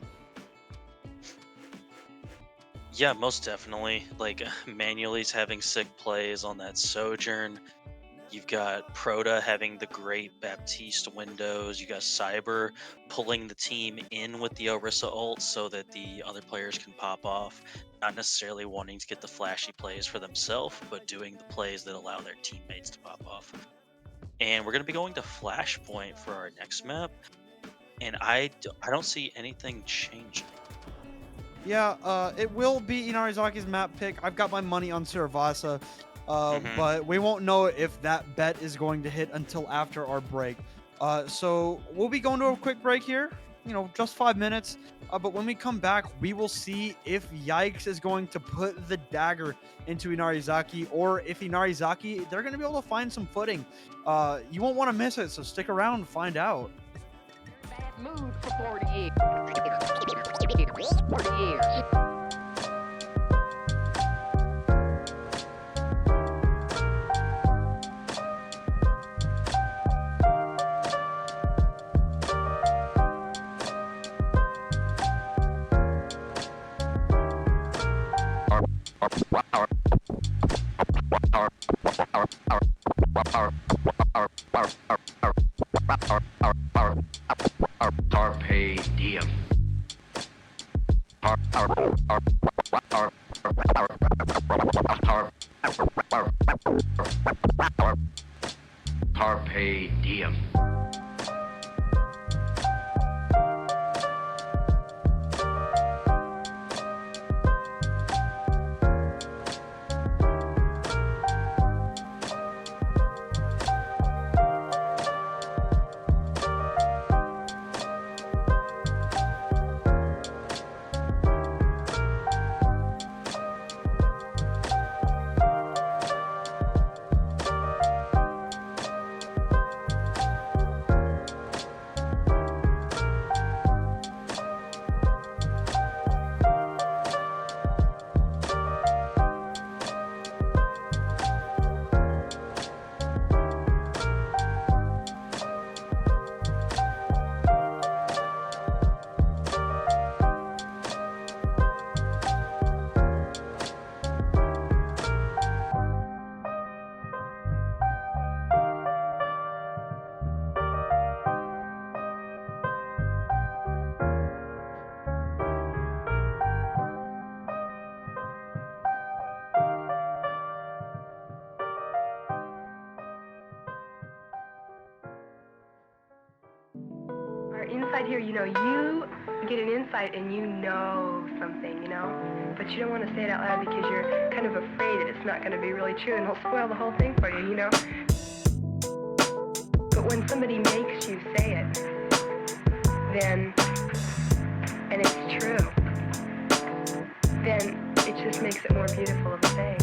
Yeah, most definitely. Like Manuel's having sick plays on that Sojourn. You've got Proto having the great Baptiste windows. You got Cyber pulling the team in with the Orisa ult so that the other players can pop off. Not necessarily wanting to get the flashy plays for themselves, but doing the plays that allow their teammates to pop off. And we're going to be going to Flashpoint for our next map. And I don't see anything changing. Yeah, it will be Inarizaki's map pick. I've got my money on Suravasa, Mhm. but we won't know if that bet is going to hit until after our break. So we'll be going to a quick break here, you know, just 5 minutes. But when we come back, we will see if Yikes is going to put the dagger into Inarizaki, or if Inarizaki, they're going to be able to find some footing. You won't want to miss it, so stick around and find out. Bad mood for 40 years. 40 years. Carpe diem. Carpe diem. Our insight here, you know, you get an insight and you know something, you know, but you don't want to say it out loud because you're kind of afraid that it's not going to be really true and it'll spoil the whole thing for you, you know. But when somebody makes you say it, then, and it's true, then it just makes it more beautiful of a thing.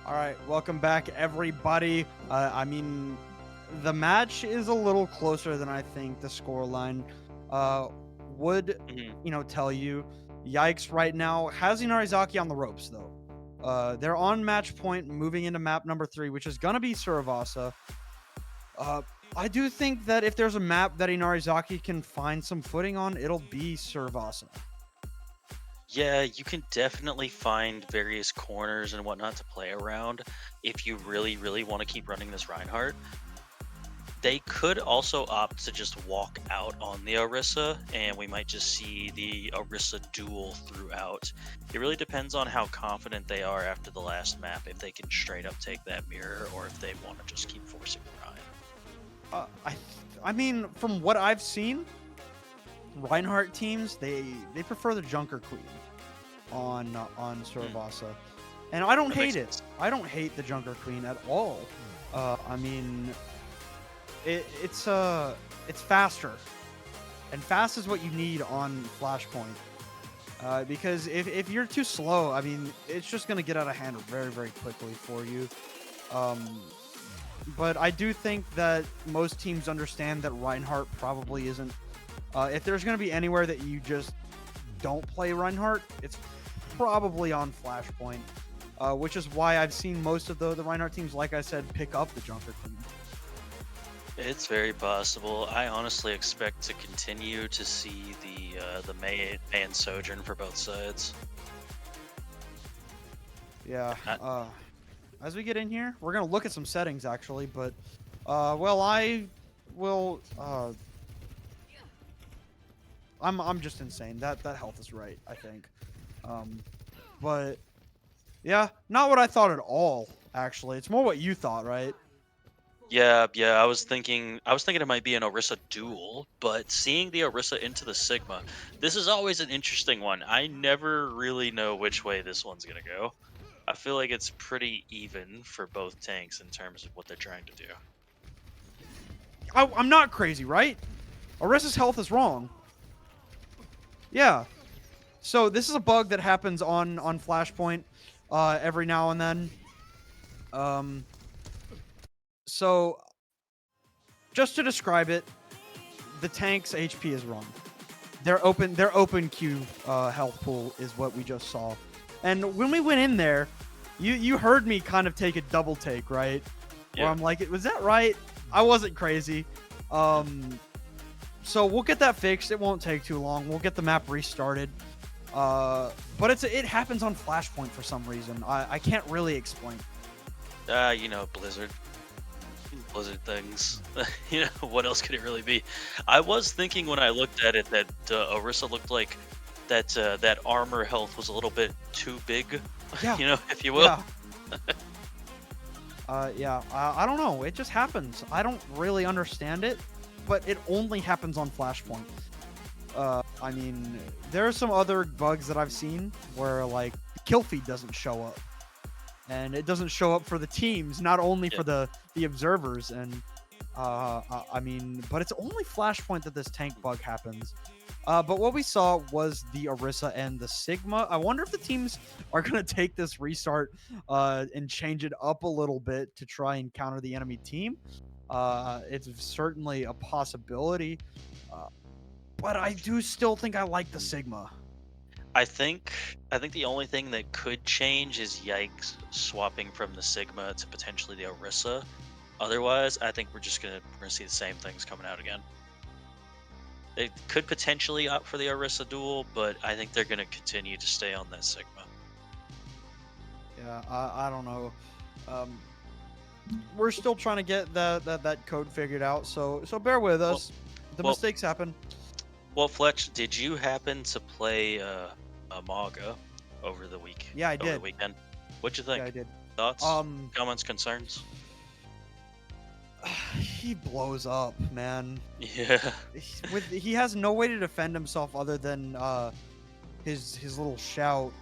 All right, welcome back, everybody. I mean, the match is a little closer than I think the scoreline would, tell you. Yikes right now has Inarizaki on the ropes, though. They're on match point, moving into map number 3, which is going to be Suravasa. I do think that if there's a map that Inarizaki can find some footing on, it'll be Suravasa. Yeah, you can definitely find various corners and whatnot to play around if you really, really want to keep running this Reinhardt. They could also opt to just walk out on the Orisa, and we might just see the Orisa duel throughout. It really depends on how confident they are after the last map, if they can straight up take that mirror, or if they want to just keep forcing Rein. I mean, from what I've seen, Reinhardt teams, they prefer the Junker Queen on Suravasa. And I don't hate it. I don't hate the Junker Queen at all. I mean, it's faster. And fast is what you need on Flashpoint. Because if you're too slow, I mean, it's just going to get out of hand very, very quickly for you. But I do think that most teams understand that Reinhardt probably isn't. If there's going to be anywhere that you just don't play Reinhardt, it's probably on Flashpoint, which is why I've seen most of the Reinhardt teams, like I said, pick up the Junker Queen. It's very possible. I honestly expect to continue to see the May and Sojourn for both sides. Yeah. As we get in here, we're going to look at some settings, actually, but, well, I will... I'm just insane. That health is right, I think. But yeah, not what I thought at all, actually. It's more what you thought, right? Yeah, I was thinking it might be an Orisa duel, but seeing the Orisa into the Sigma, this is always an interesting one. I never really know which way this one's gonna go. I feel like it's pretty even for both tanks in terms of what they're trying to do. I'm not crazy, right? Orisa's health is wrong. Yeah. So this is a bug that happens on Flashpoint every now and then. So just to describe it, the tank's HP is wrong. Their open queue health pool is what we just saw. And when we went in there, you heard me kind of take a double take, right? Yeah. Where I'm like, was that right? I wasn't crazy. So we'll get that fixed. It won't take too long. We'll get the map restarted. But it happens on Flashpoint for some reason. I can't really explain. Blizzard things. What else could it really be? I was thinking when I looked at it that Orisa looked like that armor health was a little bit too big. Yeah. If you will. Yeah. I don't know. It just happens. I don't really understand it, but it only happens on Flashpoint. I mean, there are some other bugs that I've seen where like kill feed doesn't show up, and it doesn't show up for the teams, not only for the observers. And I mean, but it's only Flashpoint that this tank bug happens. But what we saw was the Orisa and the Sigma. I wonder if the teams are going to take this restart and change it up a little bit to try and counter the enemy team. It's certainly a possibility. But I do still think I like the Sigma. I think the only thing that could change is Yikes swapping from the Sigma to potentially the Orisa. Otherwise, I think we're gonna see the same things coming out again. They could potentially opt for the Orisa duel, but I think they're gonna continue to stay on that Sigma. Yeah, I don't know. We're still trying to get that code figured out, so bear with us. Mistakes happen. Well, Fletch, did you happen to play Maga over the week? Yeah, I over did. The weekend. What'd you think? Yeah, I did. Thoughts? Comments? Concerns? He blows up, man. Yeah. He has no way to defend himself other than his little shout.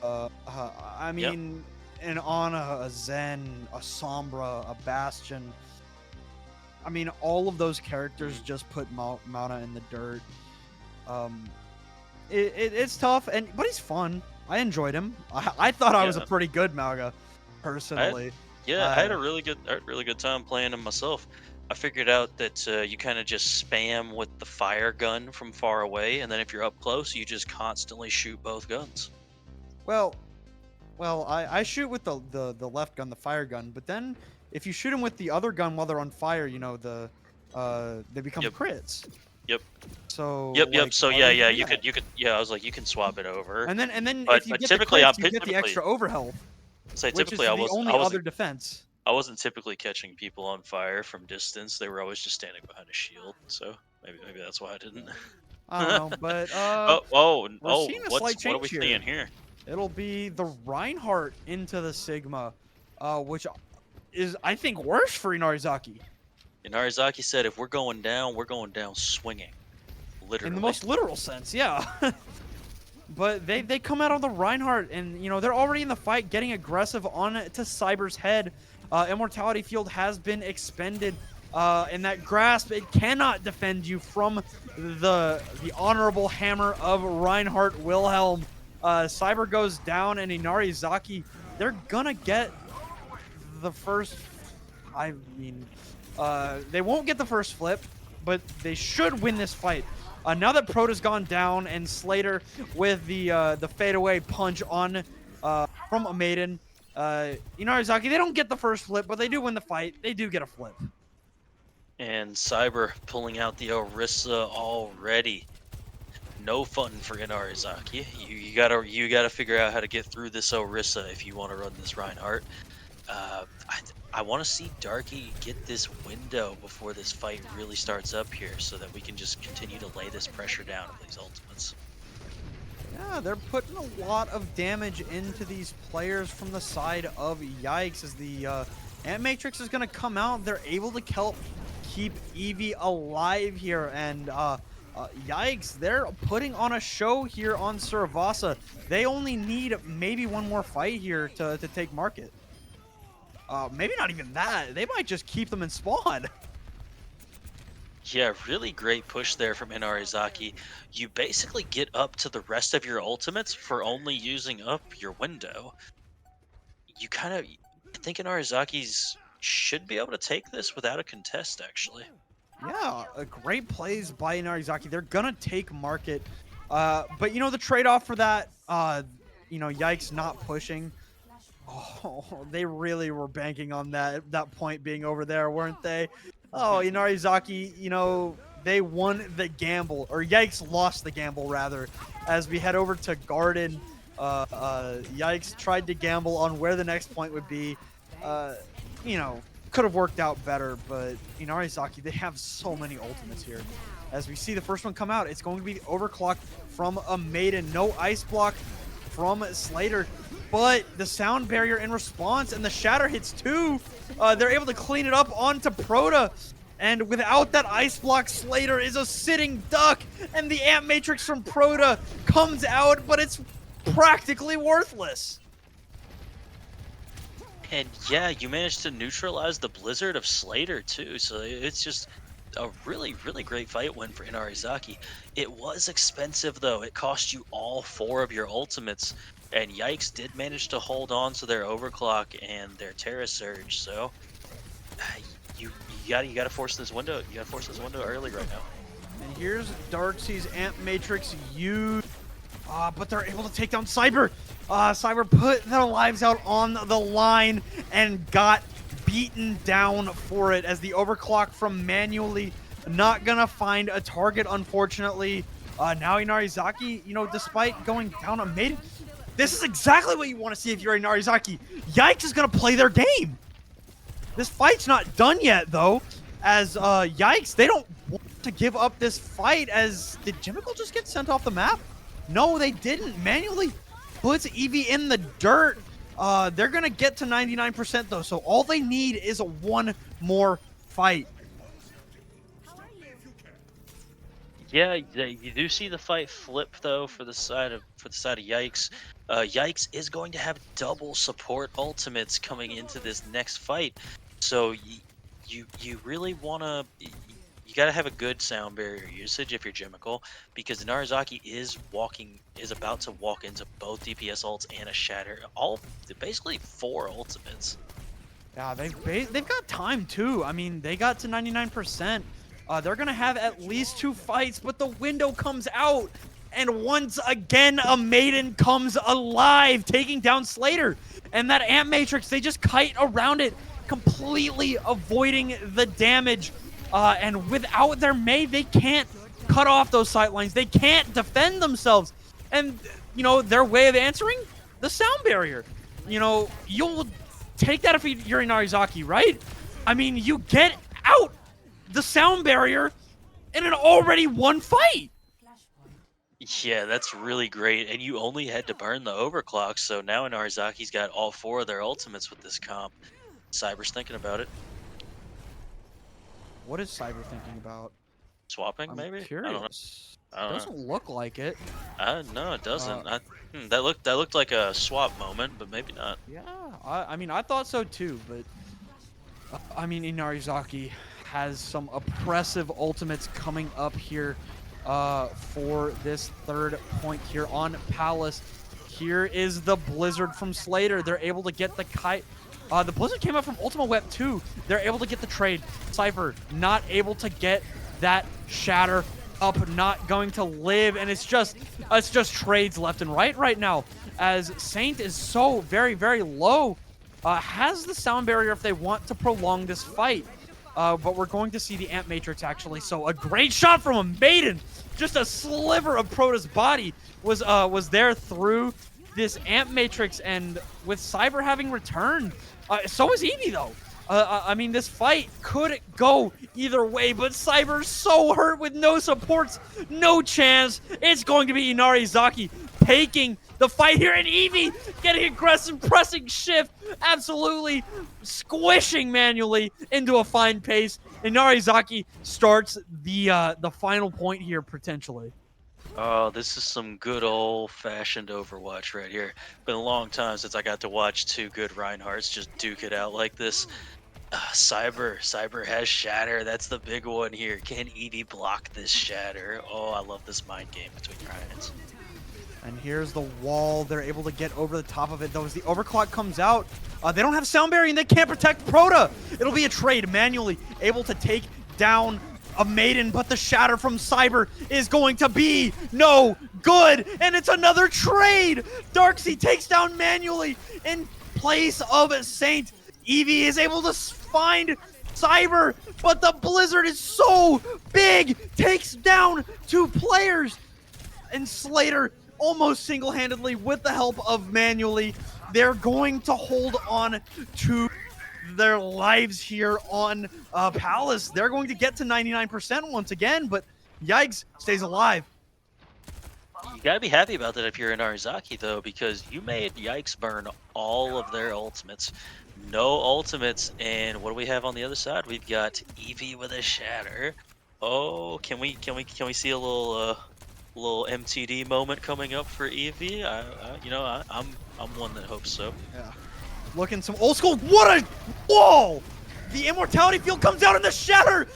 I mean, an Ana, a Zen, a Sombra, a Bastion. I mean, all of those characters just put Mana in the dirt. It's tough, but he's fun. I enjoyed him. I thought I was a pretty good Maga, personally. I had a really good time playing him myself. I figured out that you kind of just spam with the fire gun from far away, and then if you're up close, you just constantly shoot both guns. Well, I shoot with the left gun, the fire gun, but then if you shoot them with the other gun while they're on fire, you know, they become crits. Yep. So. Yep. So you could. Yeah, I was like, you can swap it over. And then but, if you get typically, the crits, you get the extra overhealth. So which is the only other defense. I wasn't typically catching people on fire from distance. They were always just standing behind a shield. So maybe that's why I didn't. I don't know, but what are we seeing here? It'll be the Reinhardt into the Sigma, which is, I think, worse for Inarizaki. Inarizaki said, if we're going down swinging. Literally. In the most literal sense, yeah. But they come out on the Reinhardt, and, you know, they're already in the fight, getting aggressive on to Cyber's head. Immortality Field has been expended. In that grasp, it cannot defend you from the honorable hammer of Reinhardt Wilhelm. Cyber goes down, and Inarizaki, they're gonna get the first. I mean, they won't get the first flip, but they should win this fight. Now that Prota's gone down, and Slater with the fadeaway punch on from a Maiden, Inarizaki, they don't get the first flip, but they do win the fight. They do get a flip. And Cyber pulling out the Orisa already. No fun for Inarizaki. You gotta figure out how to get through this Orisa if you want to run this Reinhardt. I want to see Darky get this window before this fight really starts up here, so that we can just continue to lay this pressure down with these ultimates. Yeah, they're putting a lot of damage into these players from the side of Yikes. As the Ant Matrix is going to come out, they're able to keep Eevee alive here, and Yikes, they're putting on a show here on Suravasa. They only need maybe one more fight here to take market. Maybe not even that. They might just keep them in spawn. Yeah, really great push there from Inarizaki. You basically get up to the rest of your ultimates for only using up your window. I think Inarizaki's should be able to take this without a contest, actually. Yeah, great plays by Inarizaki. They're gonna take market. But you know, the trade-off for that, you know, Yikes not pushing. Oh, they really were banking on that point being over there, weren't they? Oh, Inarizaki, you know, they won the gamble, or Yikes lost the gamble, rather. As we head over to Garden, Yikes tried to gamble on where the next point would be. You know, could have worked out better, but Inarizaki, they have so many ultimates here. As we see the first one come out, it's going to be the overclock from a Maiden. No ice block from Slater, but the sound barrier in response, and the shatter hits too. They're able to clean it up onto Prota. And without that ice block, Slater is a sitting duck, and the Amp Matrix from Proto comes out, but it's practically worthless. And yeah, you managed to neutralize the Blizzard of Slater too, so it's just a really, really great fight win for Inarizaki. It was expensive though. It cost you all 4 of your ultimates, and Yikes did manage to hold on to their Overclock and their Terra Surge, so you gotta force this window. You gotta force this window early right now. And here's Darkseid's Amp Matrix used, but they're able to take down Cyber. Cyber put their lives out on the line and got beaten down for it as the overclock from Manually not gonna find a target, unfortunately. Now Inarizaki, you know, despite going down a mid, this is exactly what you want to see if you're Inarizaki. Yikes is gonna play their game. This fight's not done yet, though, as Yikes, they don't want to give up this fight. As did Jimical just get sent off the map? No, they didn't. Manually puts Eevee in the dirt. They're going to get to 99%, though, so all they need is one more fight. Yeah, you do see the fight flip though for the side of Yikes. Yikes is going to have double support ultimates coming into this next fight, so you really wanna you gotta have a good sound barrier usage if you're Jimical, because Inarizaki is about to walk into both DPS ults and a shatter, basically 4 ultimates. Yeah, they've got time too. I mean, they got to 99%. They're gonna have at least 2 fights, but the window comes out, and once again a Maiden comes alive, taking down Slater. And that Amp Matrix, they just kite around it, completely avoiding the damage. And without their Maid, they can't cut off those sightlines. They can't defend themselves. And, you know, their way of answering? The sound barrier. You know, you'll take that if you're Inarizaki, right? I mean, you get out the sound barrier in an already won fight. Yeah, that's really great, and you only had to burn the overclock, so now Inarizaki's got all 4 of their ultimates with this comp. Cyber's thinking about it. What is Cyber thinking about? Swapping, I'm maybe? curious. I don't know. Doesn't look like it. No, it doesn't. That looked like a swap moment, but maybe not. Yeah, I mean, I thought so too, but I mean, Inarizaki has some oppressive ultimates coming up here for this 3rd point here on Palace. Here is the Blizzard from Slater. They're able to get the kite. The Blizzard came up from Ultima Web 2. They're able to get the trade. Cypher not able to get that shatter up, not going to live, and it's just trades left and right now, as Saint is so very, very low. Has the sound barrier if they want to prolong this fight. But we're going to see the Amp Matrix, actually. So a great shot from a Maiden. Just a sliver of Proto's body was there through this Amp Matrix. And with Cyber having returned, so is Eevee, though. I mean, this fight could go either way, but Cyber's so hurt with no supports, no chance. It's going to be Inarizaki taking the fight here, and Eevee getting aggressive, pressing shift, absolutely squishing Manually into a fine pace. Inarizaki starts the final point here, potentially. Oh, this is some good old-fashioned Overwatch right here. Been a long time since I got to watch 2 good Reinhardts just duke it out like this. Cyber has Shatter. That's the big one here. Can Eevee block this Shatter? Oh, I love this mind game between Reinhardts. And here's the wall. They're able to get over the top of it, though, as the overclock comes out. They don't have sound barrier, and they can't protect Proto. It'll be a trade. Manually able to take down a Maiden, but the shatter from Cyber is going to be no good. And it's another trade. Darkseid takes down Manually in place of Saint. Eevee is able to find Cyber, but the Blizzard is so big. Takes down 2 players. And Slater almost single-handedly with the help of Manually. They're going to hold on to their lives here on Palace. They're going to get to 99% once again, but Yikes stays alive. You gotta be happy about that if you're Inarizaki, though, because you made Yikes burn all of their ultimates. No ultimates, and what do we have on the other side? We've got Eevee with a shatter. Oh, can we see a little MTD moment coming up for Eevee? I'm one that hopes so. Yeah. Looking some old school. What a whoa! The immortality field comes out in the shatter.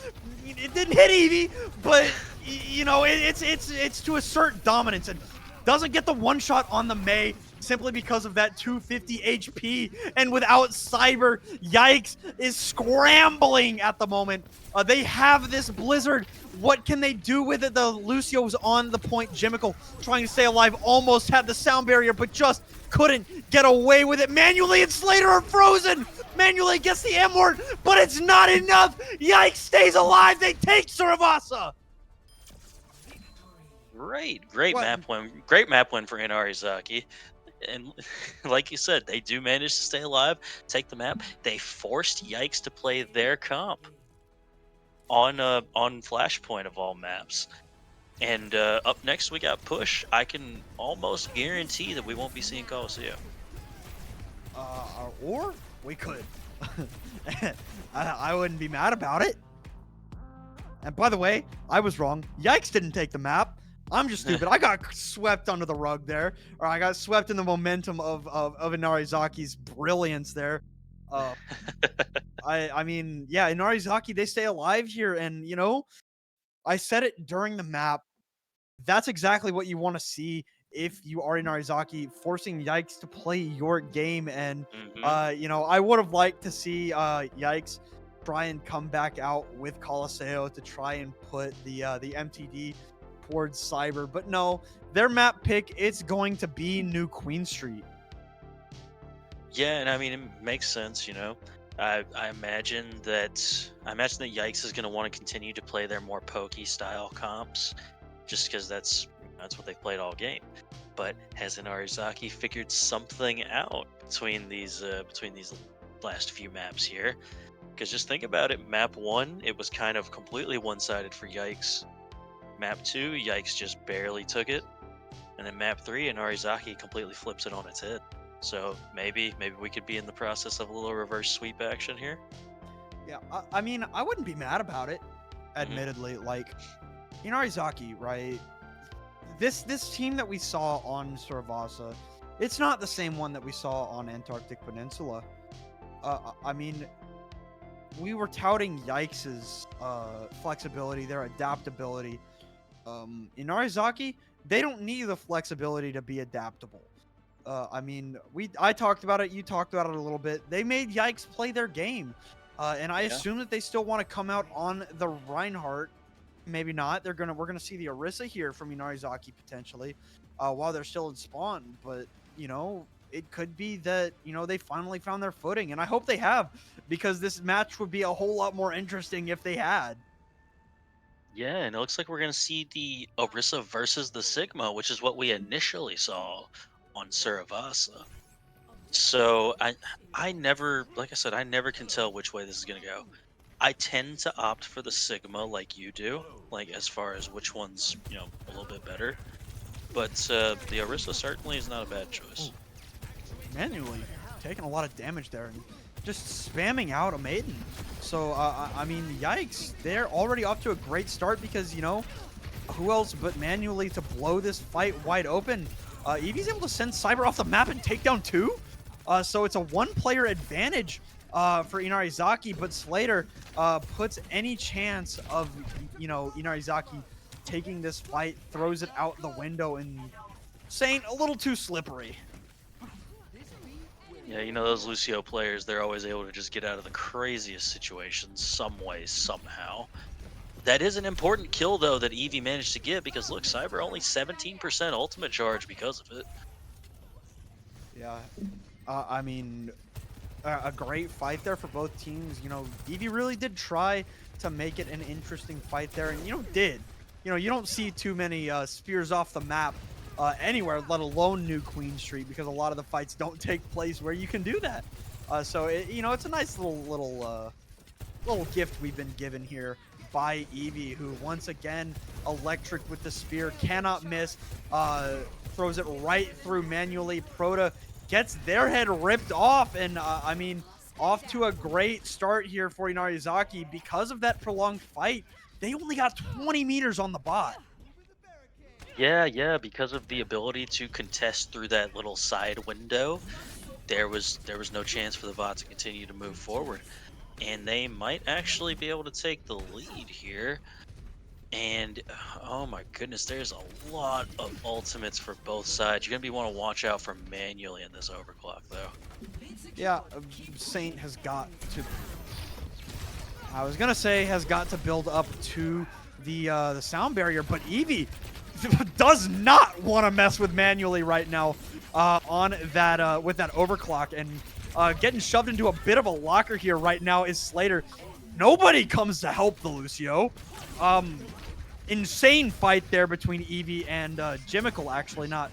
It didn't hit Eevee, but it's to assert dominance and doesn't get the one shot on the Mei simply because of that 250 HP. And without Cyber, Yikes is scrambling at the moment. They have this Blizzard. What can they do with it? The Lucio's on the point. Jimical trying to stay alive, almost had the sound barrier, but just couldn't get away with it. Manually and Slater are frozen. Manually gets the M-word, but it's not enough. Yikes stays alive. They take Suravasa. Great map win. Great map win for Inarizaki. And like you said, they do manage to stay alive, take the map. They forced Yikes to play their comp on Flashpoint of all maps. And up next we got Push. I can almost guarantee that we won't be seeing Coliseum. Or we could. I wouldn't be mad about it. And by the way, I was wrong. Yikes didn't take the map. I'm just stupid. I got swept under the rug there, or I got swept in the momentum of Inarizaki's brilliance there. I mean, yeah, Inarizaki, they stay alive here, and I said it during the map. That's exactly what you want to see if you are Inarizaki, forcing Yikes to play your game. And I would have liked to see Yikes try and come back out with Colosseo to try and put the MTD towards Cyber, but no, their map pick, it's going to be New Queen Street. Yeah, and I mean, it makes sense, I imagine that Yikes is going to want to continue to play their more pokey style comps, just because that's what they've played all game. But has Inarizaki figured something out between these last few maps here? Because just think about it, map 1, it was kind of completely one-sided for Yikes. Map 2, Yikes just barely took it. And then map 3, Inarizaki completely flips it on its head. So maybe we could be in the process of a little reverse sweep action here. Yeah, I mean, I wouldn't be mad about it, admittedly. Like, Inarizaki, right? This team that we saw on Suravasa, it's not the same one that we saw on Antarctic Peninsula. I mean, we were touting Yikes' flexibility, their adaptability. Inarizaki, they don't need the flexibility to be adaptable. I mean, I talked about it, you talked about it a little bit. They made Yikes play their game. And I assume that they still want to come out on the Reinhardt. Maybe not. We're gonna see the Orisa here from Inarizaki potentially, while they're still in spawn. But it could be that they finally found their footing, and I hope they have, because this match would be a whole lot more interesting if they had. Yeah, and it looks like we're going to see the Orisa versus the Sigma, which is what we initially saw on Suravasa. So I never, like I said, I never can tell which way this is going to go. I tend to opt for the Sigma like you do, like as far as which one's, a little bit better. But the Orisa certainly is not a bad choice. Ooh. Manually taking a lot of damage there and just spamming out a Maiden. So, I mean, Yikes, they're already off to a great start because, who else but Manually to blow this fight wide open? Eevee's able to send Cyber off the map and take down 2. So it's a one-player advantage for Inarizaki, but Slater puts any chance of, Inarizaki taking this fight, throws it out the window, and saying a little too slippery. Yeah, those Lucio players, they're always able to just get out of the craziest situations some way, somehow. That is an important kill, though, that Eevee managed to get, because, look, Cyber only 17% ultimate charge because of it. Yeah, I mean, a great fight there for both teams. Eevee really did try to make it an interesting fight there, and, did. You don't see too many spears off the map anywhere, let alone New Queen Street, because a lot of the fights don't take place where you can do that. So it's a nice little gift we've been given here by Eevee, who once again electric with the spear, cannot miss, throws it right through Manually. Proto gets their head ripped off, and I mean, off to a great start here for Inarizaki. Because of that prolonged fight, they only got 20 meters on the bot. Yeah, because of the ability to contest through that little side window, there was no chance for the bot to continue to move forward. And they might actually be able to take the lead here. And oh my goodness, there's a lot of ultimates for both sides. You're gonna want to watch out for manually in this overclock, though. Yeah, Saint has got to. I was gonna say has got to build up to the sound barrier, but Eevee does not want to mess with manually right now on that with that overclock, and getting shoved into a bit of a locker here right now is Slater. Nobody comes to help the Lucio. Insane fight there between Eevee and Jimmicle, actually not.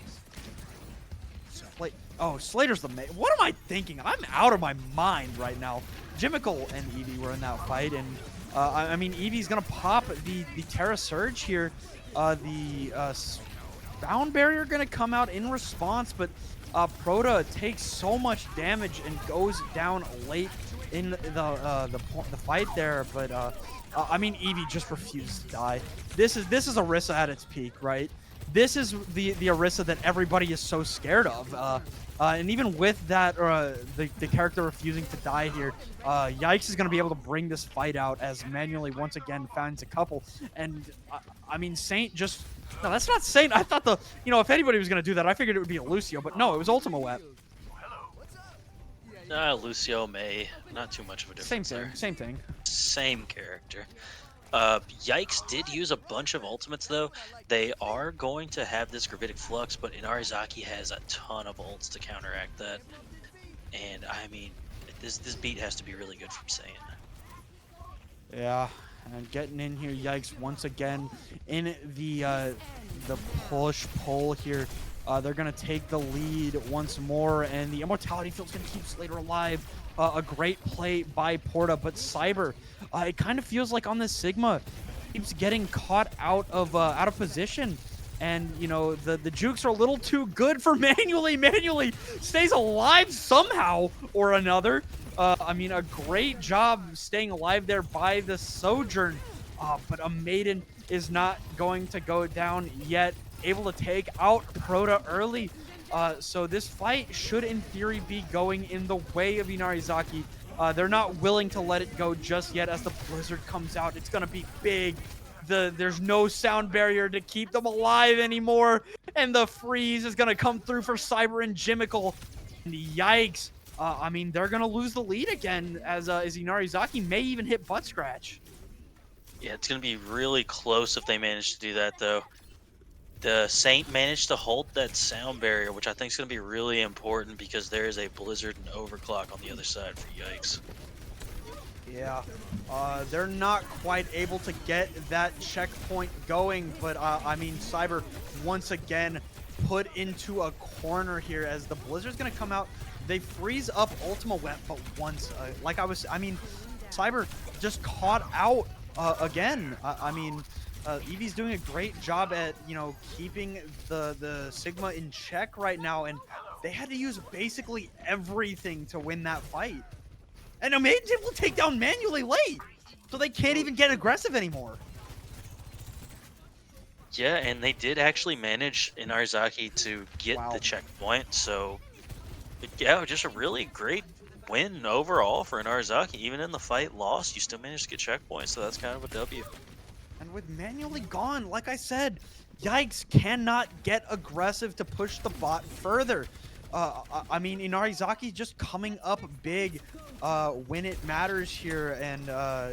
Oh, Slater's the main. What am I thinking? I'm out of my mind right now. Jimmicle and Eevee were in that fight, and I mean, Eevee's gonna pop the Terra Surge here. The Bound Barrier gonna come out in response, but Proto takes so much damage and goes down late in the fight there. But I mean, Eevee just refuses to die. This is Orisa at its peak, right? This is the Orisa that everybody is so scared of. And even with that, the character refusing to die here, Yikes is going to be able to bring this fight out as manually once again finds a couple. And I mean, Saint just no, that's not Saint. I thought if anybody was going to do that, I figured it would be a Lucio, but no, it was Ultima Wet. Lucio May, not too much of a difference. Same thing. Same character. Yikes did use a bunch of ultimates, though. They are going to have this Gravitic Flux, but Inarizaki has a ton of ults to counteract that. And I mean, this beat has to be really good from Saiyan. Yeah, and getting in here, Yikes once again in the push-pull here. They're going to take the lead once more, and the Immortality Field's going to keep Slater alive. A great play by Porta, but Cyber, it kind of feels like on this Sigma, keeps getting caught out of position. And, you know, the jukes are a little too good for Manually. Manually stays alive somehow or another. I mean, a great job staying alive there by the Sojourn. But a Maiden is not going to go down yet. Able to take out Proto early. So this fight should, in theory, be going in the way of Inarizaki. They're not willing to let it go just yet as the Blizzard comes out. It's going to be big. There's no sound barrier to keep them alive anymore. And the freeze is going to come through for Cyber and Jimmicle. And Yikes. I mean, they're going to lose the lead again as Inarizaki may even hit Butt Scratch. Yeah, it's going to be really close if they manage to do that, though. The Saint managed to hold that sound barrier, which I think is going to be really important because there is a Blizzard and Overclock on the other side for Yikes. Yeah, they're not quite able to get that checkpoint going, but I mean, Cyber once again put into a corner here as the Blizzard's going to come out. They freeze up Ultima Wet, but once, Cyber just caught out again. I mean, Eevee's doing a great job at, keeping the Sigma in check right now, and they had to use basically everything to win that fight. And Maiden's able to take down Manually late, so they can't even get aggressive anymore. Yeah, and they did actually manage Inarizaki to get the checkpoint, so yeah, just a really great win overall for Inarizaki. Even in the fight lost, you still managed to get checkpoints, so that's kind of a W. And with Manually gone, like I said, Yikes cannot get aggressive to push the bot further. I mean, Inarizaki just coming up big when it matters here, and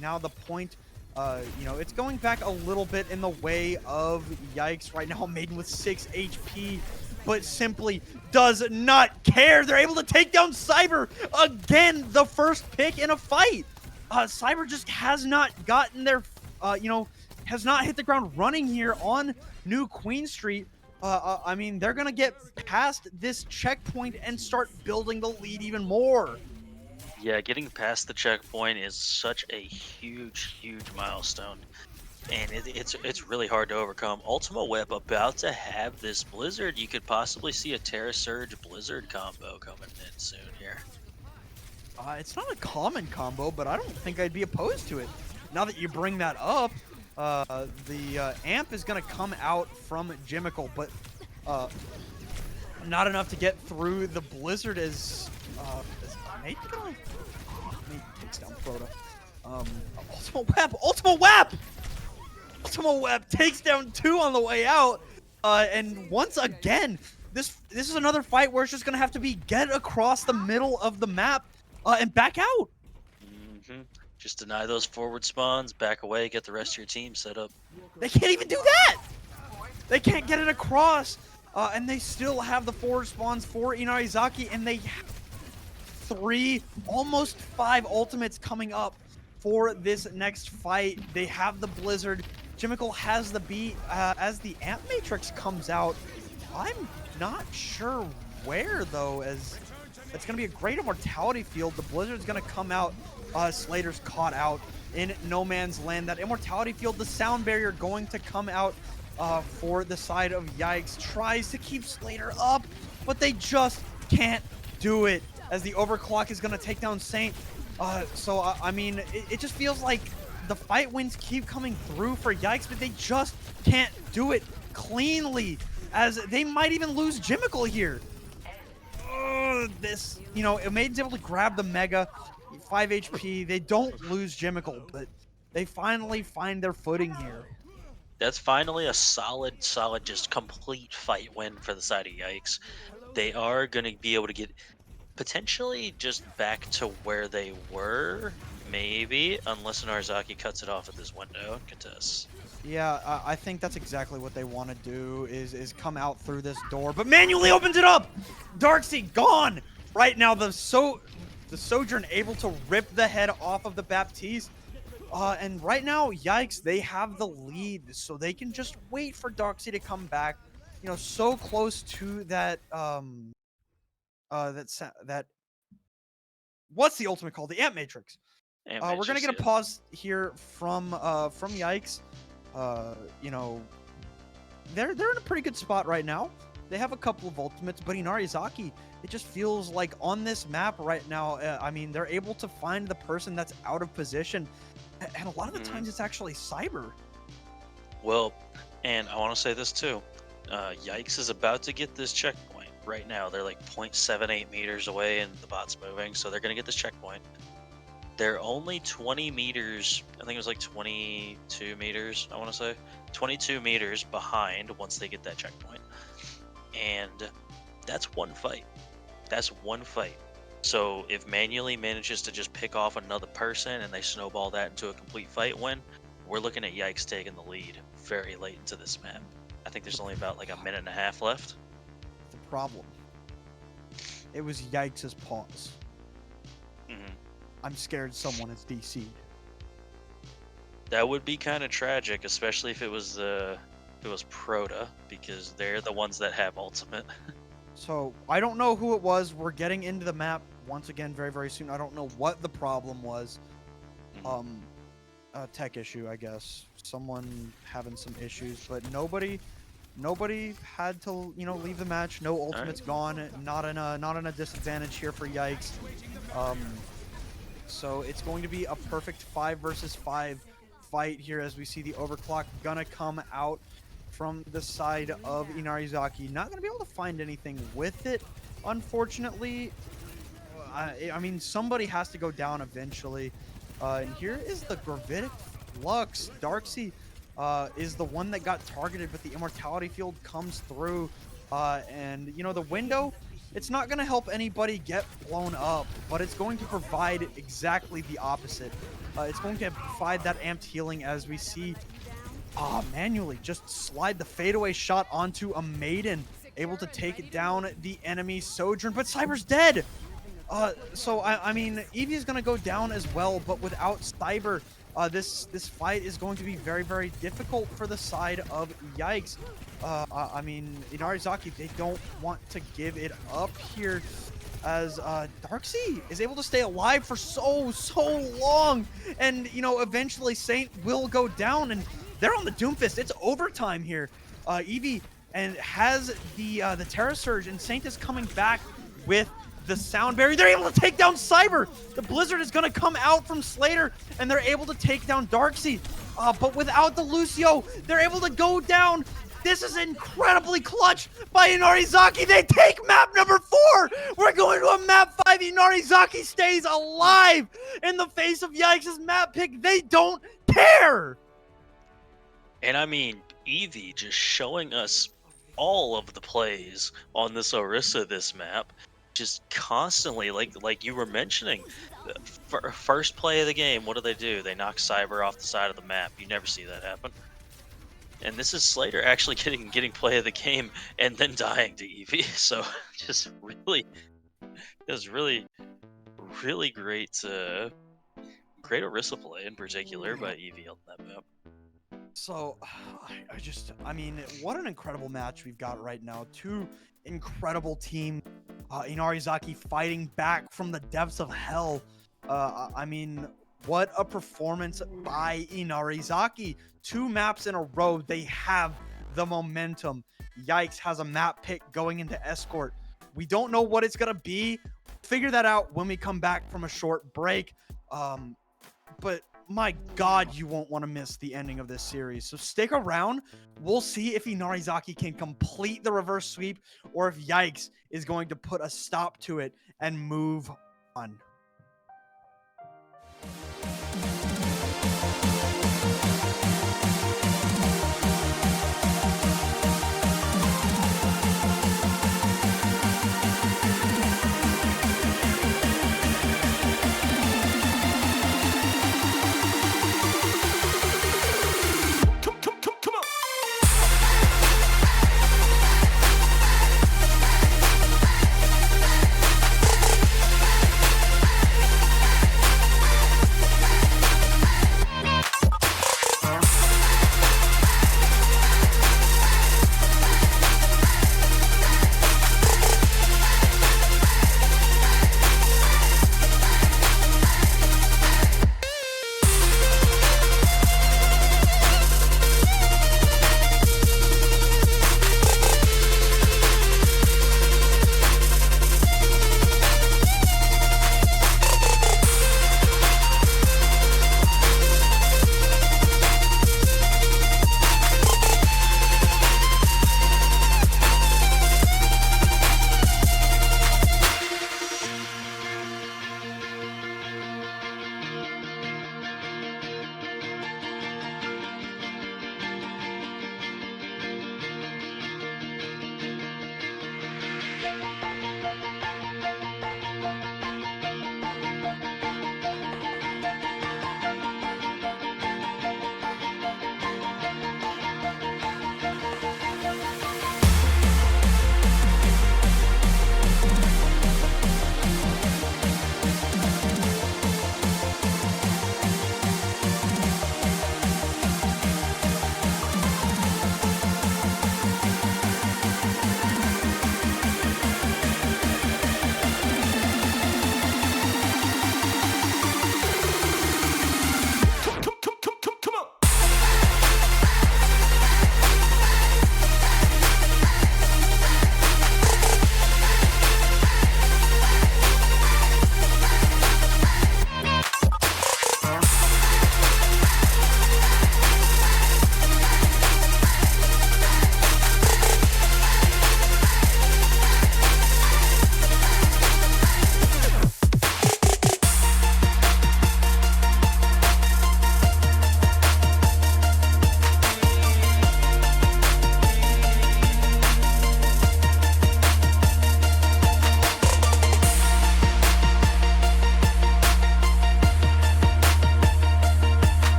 now the point, it's going back a little bit in the way of Yikes right now. Maiden with 6 HP, but simply does not care. They're able to take down Cyber again, the first pick in a fight. Cyber just has not gotten their, has not hit the ground running here on New Queen Street. I mean, they're going to get past this checkpoint and start building the lead even more. Yeah, getting past the checkpoint is such a huge, huge milestone. And it's really hard to overcome. Ultima Web about to have this Blizzard. You could possibly see a Terra Surge Blizzard combo coming in soon here. It's not a common combo, but I don't think I'd be opposed to it. Now that you bring that up, the amp is going to come out from Jimical, but not enough to get through the Blizzard as Nate takes down Proto. Ultimate Web takes down 2 on the way out. And once again, this is another fight where it's just going to have to be get across the middle of the map and back out. Just deny those forward spawns, back away, get the rest of your team set up. They can't even do that. They can't get it across. And they still have the forward spawns for Inarizaki, and they have 3, almost 5 ultimates coming up for this next fight. They have the Blizzard. Jimical has the beat as the Amp Matrix comes out. I'm not sure where, though, as it's going to be a great immortality field. The Blizzard's going to come out. Slater's caught out in no man's land. That immortality field, the sound barrier going to come out for the side of Yikes. Tries to keep Slater up, but they just can't do it as the overclock is going to take down Saint. I mean, it just feels like the fight wins keep coming through for Yikes, but they just can't do it cleanly, as they might even lose Jimical here. This, you know, Maid's able to grab the Mega, 5 HP. They don't lose Jimical, but they finally find their footing here. That's finally a solid, just complete fight win for the side of Yikes. They are going to be able to get potentially just back to where they were, maybe, unless Inarizaki cuts it off at this window and contests. Yeah, I think that's exactly what they want to do, is come out through this door, but manually opens it up! Darkseid gone! Right now, the Sojourn able to rip the head off of the Baptiste. And right now, Yikes, they have the lead, so they can just wait for Darkseid to come back. You know, so close to that, what's the ultimate called? The Amp Matrix. We're gonna get a pause here from Yikes. You know, they're in a pretty good spot right now. They have a couple of ultimates, but Inarizaki, it just feels like on this map right now, I mean, they're able to find the person that's out of position, and a lot of the times it's actually Cyber. Well, and I want to say this too. Yikes is about to get this checkpoint right now. They're like 0.78 meters away, and the bot's moving, so they're gonna get this checkpoint. They're only 20 meters, I think it was like 22 meters, I want to say. 22 meters behind once they get that checkpoint. And that's one fight. That's one fight. So if Manually manages to just pick off another person and they snowball that into a complete fight win, we're looking at Yikes taking the lead very late into this map. I think there's only about like a minute and a half left. The problem. It was Yikes' pause. I'm scared someone is DC'd. That would be kind of tragic, especially if it was Proto, because they're the ones that have ultimate. So I don't know who it was. We're getting into the map once again very, very soon. I don't know what the problem was. A tech issue, I guess. Someone having some issues, but nobody had to, you know, leave the match. No ultimates gone. Not in a disadvantage here for Yikes. So it's going to be a perfect 5 versus 5 fight here, as we see the overclock gonna come out from the side of Inarizaki. Not gonna be able to find anything with it, unfortunately. I mean, somebody has to go down eventually. And here is the Gravitic Flux. Darkseid is the one that got targeted, but the Immortality Field comes through. And, you know, the window, it's not going to help anybody get blown up, but it's going to provide exactly the opposite. It's going to provide that amped healing, as we see Manually just slide the fadeaway shot onto a Maiden, able to take down the enemy Sojourn, but Cyber's dead! So, I mean, Eevee is going to go down as well, but without Cyber, this fight is going to be very, very difficult for the side of Yikes. I mean, Inarizaki, they don't want to give it up here, as Darkseid is able to stay alive for so long, and, you know, eventually Saint will go down, and they're on the Doomfist. It's overtime here. Eevee and has the Terra Surge, and Saint is coming back with the sound barrier. They're able to take down Cyber. The Blizzard is going to come out from Slater, and they're able to take down Darkseid. But without the Lucio, they're able to go down. This is incredibly clutch by Inarizaki. They take map number 4. We're going to a map 5. Inarizaki stays alive in the face of Yikes' map pick. They don't care. And I mean, Eevee just showing us all of the plays on this Orisa this map, just constantly, like you were mentioning, first play of the game, what do? They knock Cyber off the side of the map. You never see that happen. And this is Slater actually getting play of the game and then dying to Eevee. So just really, it was really great, great Orisa play in particular by Eevee on that map. So, I mean, what an incredible match we've got right now. Two incredible teams. Inarizaki fighting back from the depths of hell. I mean, what a performance by Inarizaki. 2 maps in a row. They have the momentum. Yikes has a map pick going into Escort. We don't know what it's going to be. Figure that out when we come back from a short break. But my God, you won't want to miss the ending of this series. So stick around. We'll see if Inarizaki can complete the reverse sweep or if Yikes is going to put a stop to it and move on.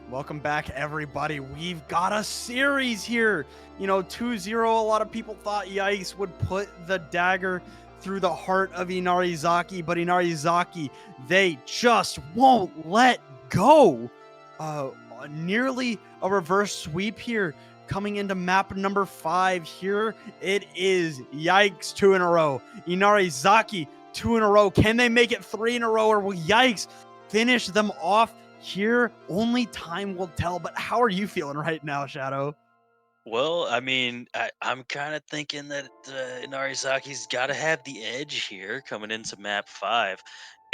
Welcome back, everybody. We've got a series here. 2-0. A lot of people thought Yikes would put the dagger through the heart of Inarizaki, but Inarizaki, they just won't let go. Nearly a reverse sweep here coming into map number 5. Here it is. Yikes, 2 in a row. Inarizaki, 2 in a row. Can they make it 3 in a row, or will Yikes finish them off here? Only time will tell. But how are you feeling right now, Shadow? Well, I mean, I'm kind of thinking that Inarizaki's got to have the edge here coming into map 5.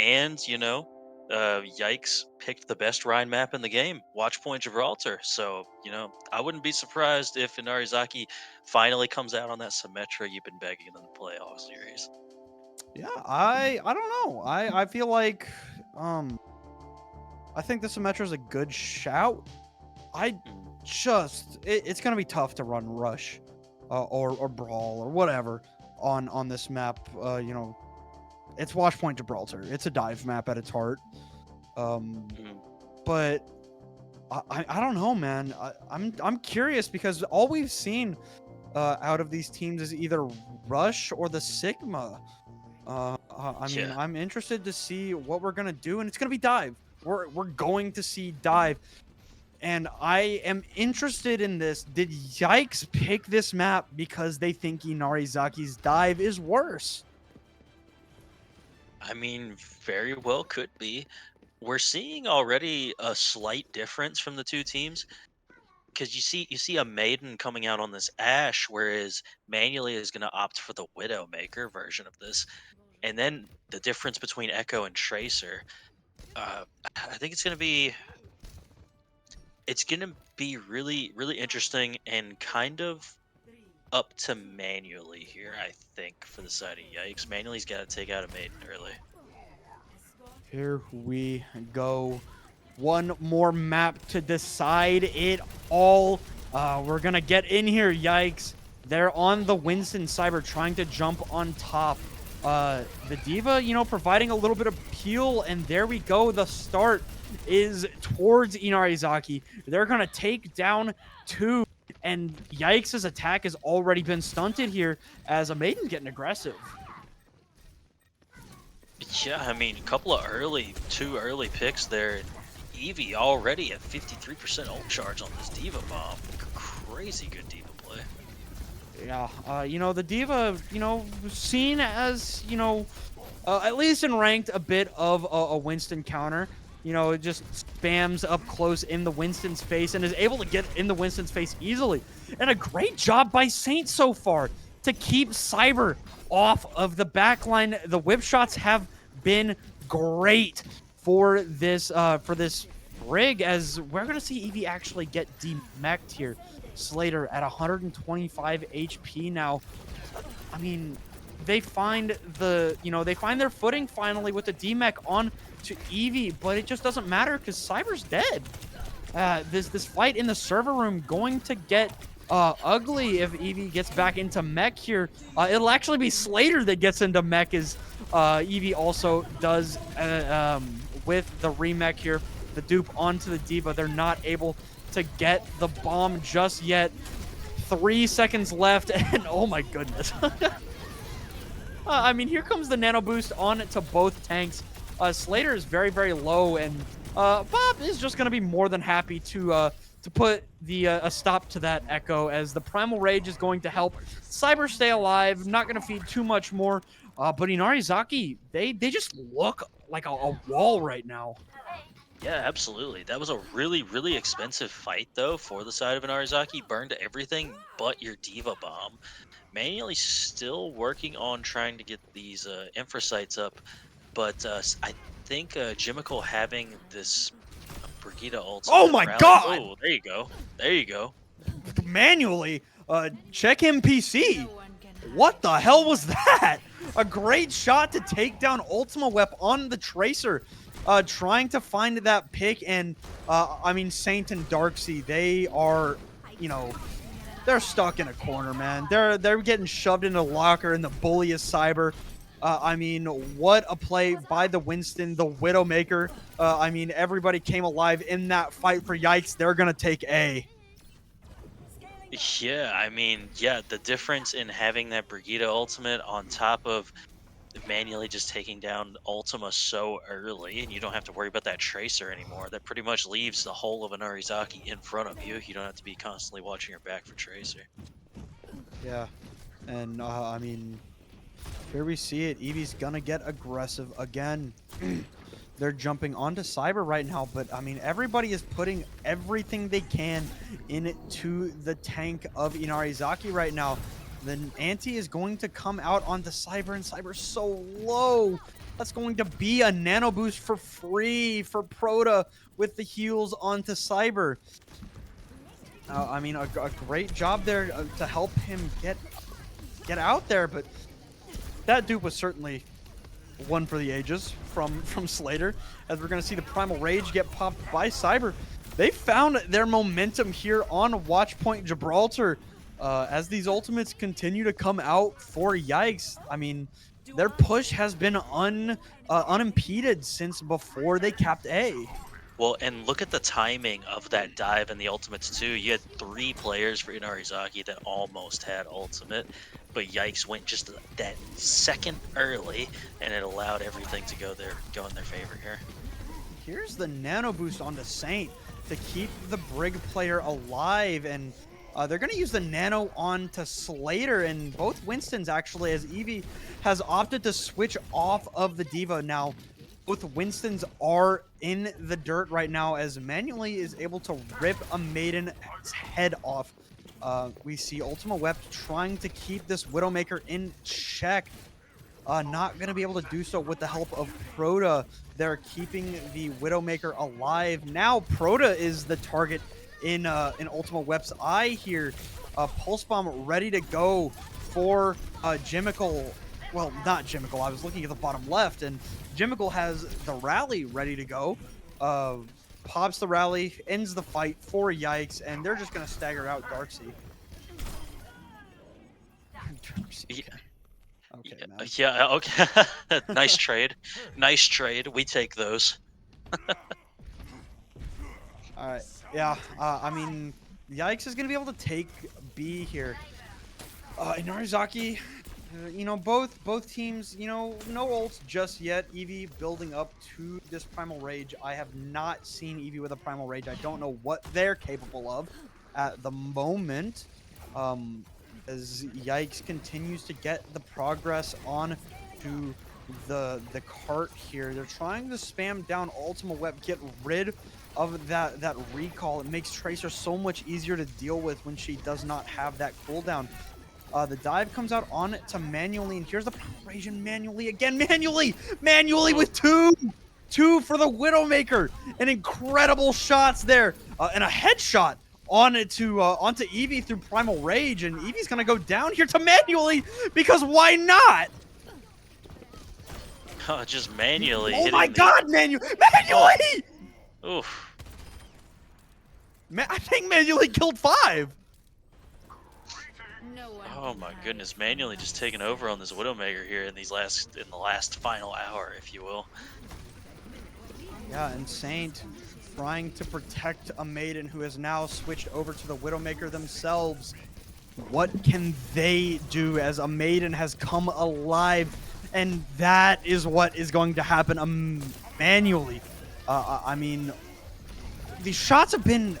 And, Yikes picked the best Rhine map in the game, Watch Point Gibraltar. So, I wouldn't be surprised if Inarizaki finally comes out on that Symmetra you've been begging them to play all series. Yeah, I don't know. I feel like I think the Symmetra is a good shout. It's gonna be tough to run Rush or Brawl or whatever on this map. It's Watch Point Gibraltar. It's a dive map at its heart. But I don't know, man. I'm curious because all we've seen out of these teams is either Rush or the Sigma. I mean, I'm interested to see what we're gonna do, and it's gonna be dive. We're going to see dive. And I am interested in this. Did Yikes pick this map because they think Inarizaki's dive is worse? I mean, very well could be. We're seeing already a slight difference from the two teams because you see a Maiden coming out on this Ashe, whereas Manually is going to opt for the Widowmaker version of this, and then the difference between Echo and Tracer. I think it's gonna be really really interesting and kind of up to Manually here. I think for the side of Yikes, Manually's got to take out a Maiden early. Here we go. One more map to decide it all. We're going to get in here, Yikes. They're on the Winston Cyber trying to jump on top. The D.Va, providing a little bit of peel, and there we go. The start is towards Inarizaki. They're going to take down 2, and Yikes' attack has already been stunted here as a Maiden's getting aggressive. Yeah, I mean, a couple of two early picks there. Eevee already at 53% ult charge on this D.Va bomb. Crazy good D.Va play. Yeah, the D.Va, seen as, at least in ranked, a bit of a Winston counter. It just spams up close in the Winston's face and is able to get in the Winston's face easily. And a great job by Saint so far to keep Cyber off of the backline. The whip shots have been great for this rig, as we're going to see Eevee actually get demeched here. Slater at 125 HP now. I mean, they find their footing finally with the demech on to Eevee, but it just doesn't matter because Cyber's dead. This fight in the server room going to get ugly if Eevee gets back into mech here. It'll actually be Slater that gets into mech, as Eevee also does with the remech here. The dupe onto the D.Va. They're not able to get the bomb just yet. 3 seconds left, and oh my goodness. I mean, here comes the nano boost on to both tanks. Slater is very, very low, and Bob is just going to be more than happy to put a stop to that Echo, as the Primal Rage is going to help Cyber stay alive. Not going to feed too much more, but Inarizaki, they just look like a wall right now. Yeah, absolutely. That was a really, really expensive fight, though, for the side of Inarizaki. Burned everything but your D.Va bomb. Manually still working on trying to get these infrasites up, but I think Jimical having this Brigida ult. Oh my god! Oh, there you go. There you go. Manually, check him PC. What the hell was that? A great shot to take down Ultima Wep on the Tracer. Trying to find that pick, and I mean, Saint and Darksea, they are, they're stuck in a corner, man. They're getting shoved in a locker, and the bully is Cyber. I mean, what a play by the Winston, the Widowmaker. I mean, everybody came alive in that fight for Yikes. They're going to take A. Yeah, I mean, yeah, the difference in having that Brigida ultimate on top of manually just taking down Ultima so early, and you don't have to worry about that Tracer anymore. That pretty much leaves the whole of Inarizaki in front of you. You don't have to be constantly watching your back for Tracer. Yeah. And, I mean, here we see it. Eevee's going to get aggressive again. They're jumping onto Cyber right now, but I mean, everybody is putting everything they can into the tank of Inarizaki right now. The anti is going to come out onto Cyber, and Cyber's so low. That's going to be a nano boost for free for Proto with the heals onto Cyber. I mean, a great job there to help him get out there, but that dupe was certainly one for the ages from Slater, as we're going to see the Primal Rage get popped by Cyber. They found their momentum here on Watchpoint Gibraltar as these ultimates continue to come out for Yikes. I mean, their push has been unimpeded since before they capped A. Well, and look at the timing of that dive and the ultimates too. You had 3 players for Inarizaki that almost had ultimate, but Yikes went just that second early, and it allowed everything to go in their favor here. Here's the nano boost onto Saint to keep the Brig player alive, and they're going to use the nano onto Slater, and both Winstons actually, as Eevee has opted to switch off of the Diva. Now, both Winstons are in the dirt right now, as Manually is able to rip a Maiden's head off. We see Ultima Web trying to keep this Widowmaker in check. Not going to be able to do so with the help of Proto. They're keeping the Widowmaker alive. Now Proto is the target in Ultima Web's eye here. Pulse Bomb ready to go for Jimical. Well, not Jimical. I was looking at the bottom left, and Jimical has the rally ready to go. Pops the rally, ends the fight for Yikes, and they're just going to stagger out Darkseid. Yeah. Okay, man. Yeah, okay. Nice trade. Nice trade. We take those. All right. Yeah, I mean, Yikes is going to be able to take B here. Inarizaki, you know, both teams, you know, no ults just yet. Eevee building up to this Primal Rage. I have not seen Eevee with a Primal Rage. I don't know what they're capable of at the moment. As Yikes continues to get the progress on to the cart here. They're trying to spam down Ultima Web, get rid of that recall. It makes Tracer so much easier to deal with when she does not have that cooldown. The dive comes out on it to Manually, and here's the Parisian Manually again. Manually with two for the Widowmaker, and incredible shots there, and a headshot onto Eevee through Primal Rage, and Eevee's gonna go down here to Manually, because why not? Just manually. Oh my God, Manually! Oof. I think Manually killed 5. Oh my goodness, manually just taking over on this Widowmaker here in the last final hour, if you will. Yeah, and Saint trying to protect a Maiden who has now switched over to the Widowmaker themselves. What can they do as a Maiden has come alive? And that is what is going to happen manually. I mean, the shots have been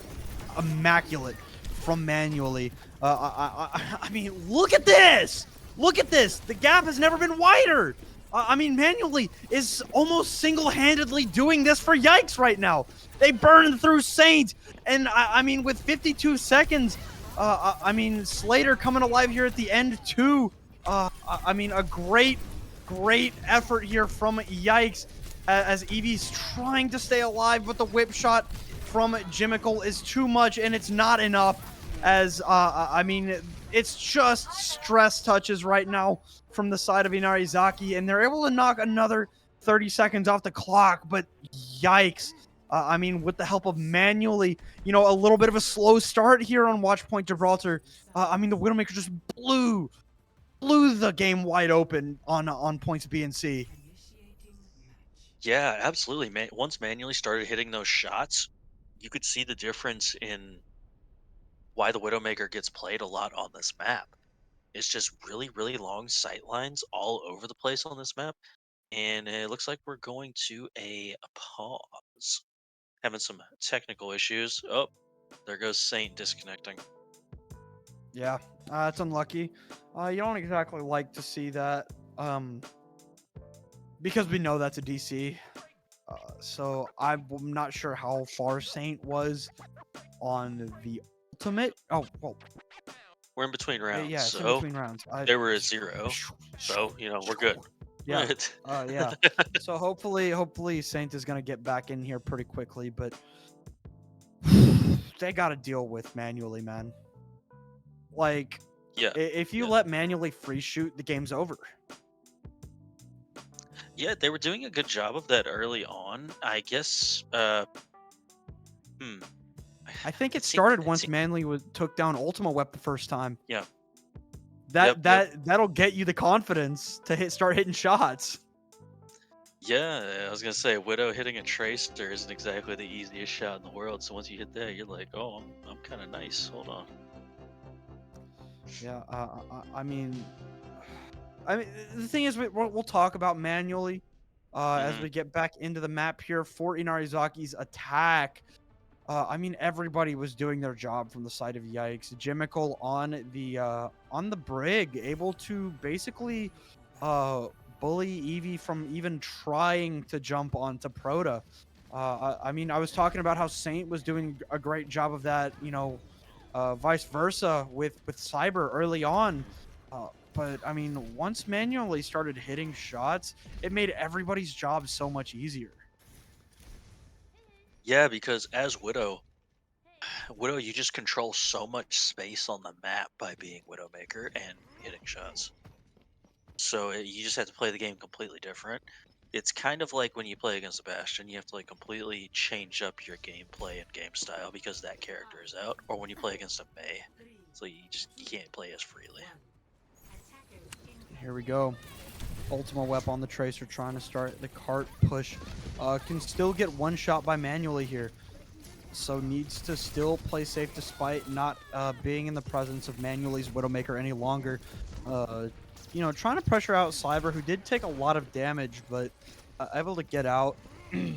immaculate from Manually. I mean, look at this! Look at this! The gap has never been wider! I mean, Manually is almost single-handedly doing this for Yikes right now. They burned through Saint, and I mean, with 52 seconds, I mean, Slater coming alive here at the end too. I mean, a great effort here from Yikes as Eevee's trying to stay alive, but the whip shot from Jimical is too much, and it's not enough. As I mean, it's just stress touches right now from the side of Inarizaki, and they're able to knock another 30 seconds off the clock, but Yikes. I mean, with the help of Manually, you know, a little bit of a slow start here on Watchpoint Gibraltar. I mean, the Widowmaker just blew blew the game wide open on points B and C. Yeah, absolutely. Man, once manually started hitting those shots, you could see the difference in why the Widowmaker gets played a lot on this map. It's just really, really long sight lines all over the place on this map. And it looks like we're going to a pause. Having some technical issues. Oh, there goes Saint disconnecting. Yeah, it's unlucky. You don't exactly like to see that, um, because we know that's a DC. So I'm not sure how far Saint was on the ultimate. Oh, well, We're in between rounds, yeah, it's in so between rounds. they were at 0. So, we're good. Yeah, yeah. So hopefully Saint is gonna get back in here pretty quickly, but they got to deal with manually, man. Like, Yeah. if you Yeah. let manually free shoot, the game's over. Yeah, they were doing a good job of that early on. I guess hmm. I think it seemed started it once seemed Manly took down Ultima Web the first time. yeah. That Yep, yep. that'll get you the confidence to start hitting shots. Yeah, I was gonna say Widow hitting a tracer isn't exactly the easiest shot in the world. So once you hit that, you're like, oh, I'm kind of nice. Hold on. Yeah, I mean, the thing is, we'll talk about manually as Hmm. we get back into the map here for Inarizaki's attack. I mean, everybody was doing their job from the side of Yikes. Jimical on the brig, able to basically uh, bully Eevee from even trying to jump onto Proto. I mean, I was talking about how Saint was doing a great job of that, vice versa with Cyber early on. But I mean, once manually started hitting shots, it made everybody's job so much easier. Yeah, because as Widow, you just control so much space on the map by being Widowmaker and hitting shots. So you just have to play the game completely different. It's kind of like when you play against Sebastian, you have to like completely change up your gameplay and game style because that character is out. Or when you play against a Mei, so you can't play as freely. Here we go. Ultima Wep on the Tracer trying to start the cart push. Can still get one shot by manually here. So needs to still play safe despite not being in the presence of manually's Widowmaker any longer. Trying to pressure out Cyber, who did take a lot of damage, but able to get out.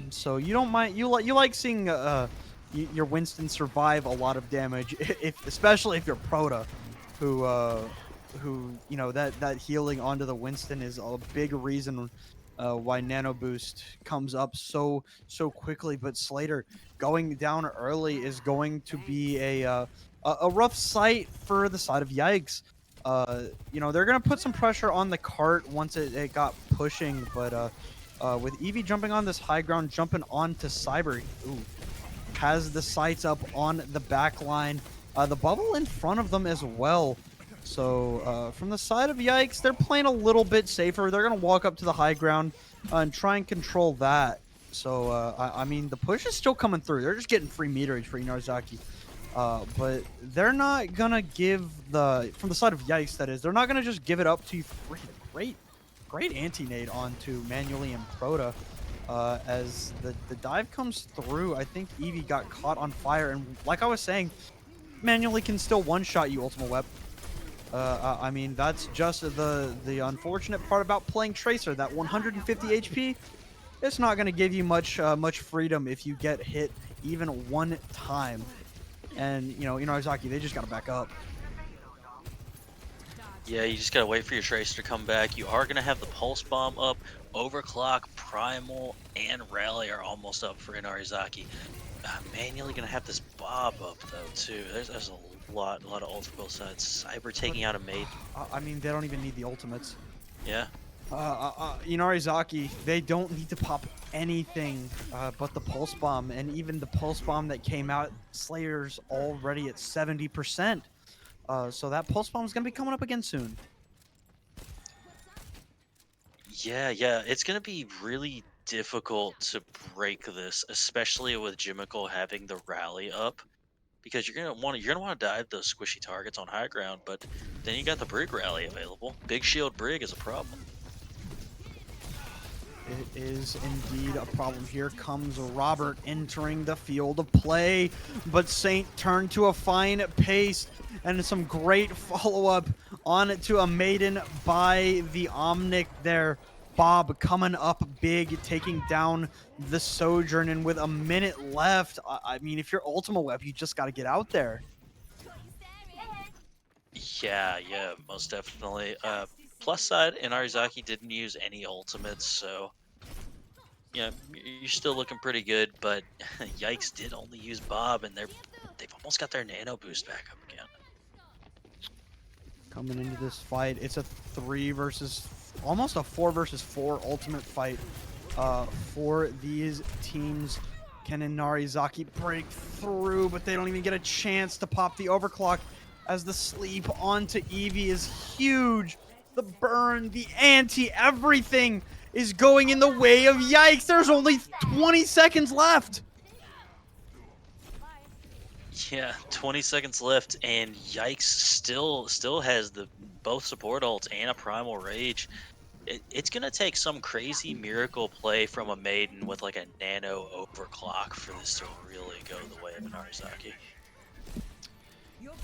So you don't mind, you like seeing your Winston survive a lot of damage, if especially if you're Proto, who that healing onto the Winston is a big reason why Nano Boost comes up so quickly. But Slater going down early is going to be a rough sight for the side of Yikes. They're gonna put some pressure on the cart once it got pushing, but with Eevee jumping on this high ground, jumping onto Cyber, has the sights up on the back line. The bubble in front of them as well. So from the side of Yikes, they're playing a little bit safer. They're going to walk up to the high ground and try and control that. So, I mean, the push is still coming through. They're just getting free meterage for Inarizaki. But they're not going to give from the side of Yikes, that is, they're not going to just give it up to you. Great anti-nade onto Manually and Proto. As the dive comes through, I think Eevee got caught on fire. And like I was saying, Manually can still one-shot you, Ultima Web. I mean, that's just the unfortunate part about playing Tracer. That 150 HP, it's not going to give you much freedom if you get hit even one time. And Inarizaki, they just got to back up. Yeah, you just gotta wait for your Tracer to come back. You are gonna have the Pulse Bomb up. Overclock, Primal, and Rally are almost up for Inarizaki. Manually gonna have this Bob up though too. There's a lot of ultimate sides. Cyber taking out a mate. I mean, they don't even need the ultimates. Yeah. Inarizaki, they don't need to pop anything but the Pulse Bomb, and even the Pulse Bomb that came out, Slayer's already at 70%. So that Pulse Bomb is going to be coming up again soon. Yeah, it's gonna be really difficult to break this, especially with Jimical having the rally up. because you're gonna want to dive those squishy targets on high ground, but then you got the Brig rally available. Big shield Brig is a problem. It is indeed a problem. Here comes Robert entering the field of play, but Saint turned to a fine pace and some great follow-up on to a maiden by the Omnic there. Bob coming up big, taking down the Sojourn, and with a minute left, I mean, if you're Ultima Web, you just got to get out there. Yeah, most definitely. Plus side, Inarizaki didn't use any ultimates, so you're still looking pretty good. But Yikes did only use Bob, and they've almost got their nano boost back up again. Coming into this fight, it's a almost a 4 versus 4 ultimate fight for these teams. Can Inarizaki break through, but they don't even get a chance to pop the overclock as the sleep onto Eevee is huge. The burn, the anti, everything is going in the way of Yikes. There's only 20 seconds left. Yeah, 20 seconds left, and Yikes still has both support ults and a primal rage. It's gonna take some crazy miracle play from a maiden with like a nano overclock for this to really go the way of Inarizaki.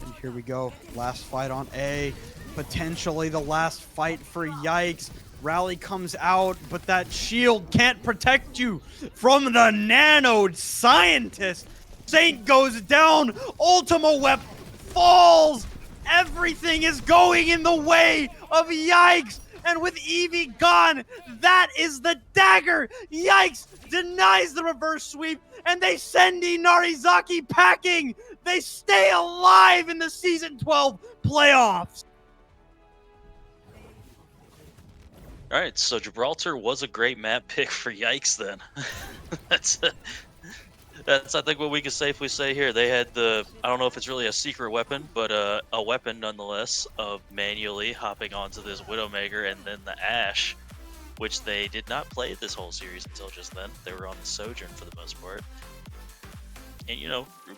And here we go, last fight on A, potentially the last fight for Yikes. Rally comes out, but that shield can't protect you from the nano scientist. Saint goes down, Ultima Web falls. Everything is going in the way of Yikes. And with Eevee gone, that is the dagger. Yikes denies the reverse sweep, and they send Inarizaki packing. They stay alive in the Season 12 playoffs. All right, so Gibraltar was a great map pick for Yikes then. That's I think what we can safely say here. They had I don't know if it's really a secret weapon, but a weapon nonetheless of manually hopping onto this Widowmaker and then the Ashe, which they did not play this whole series until just then. They were on the Sojourn for the most part. And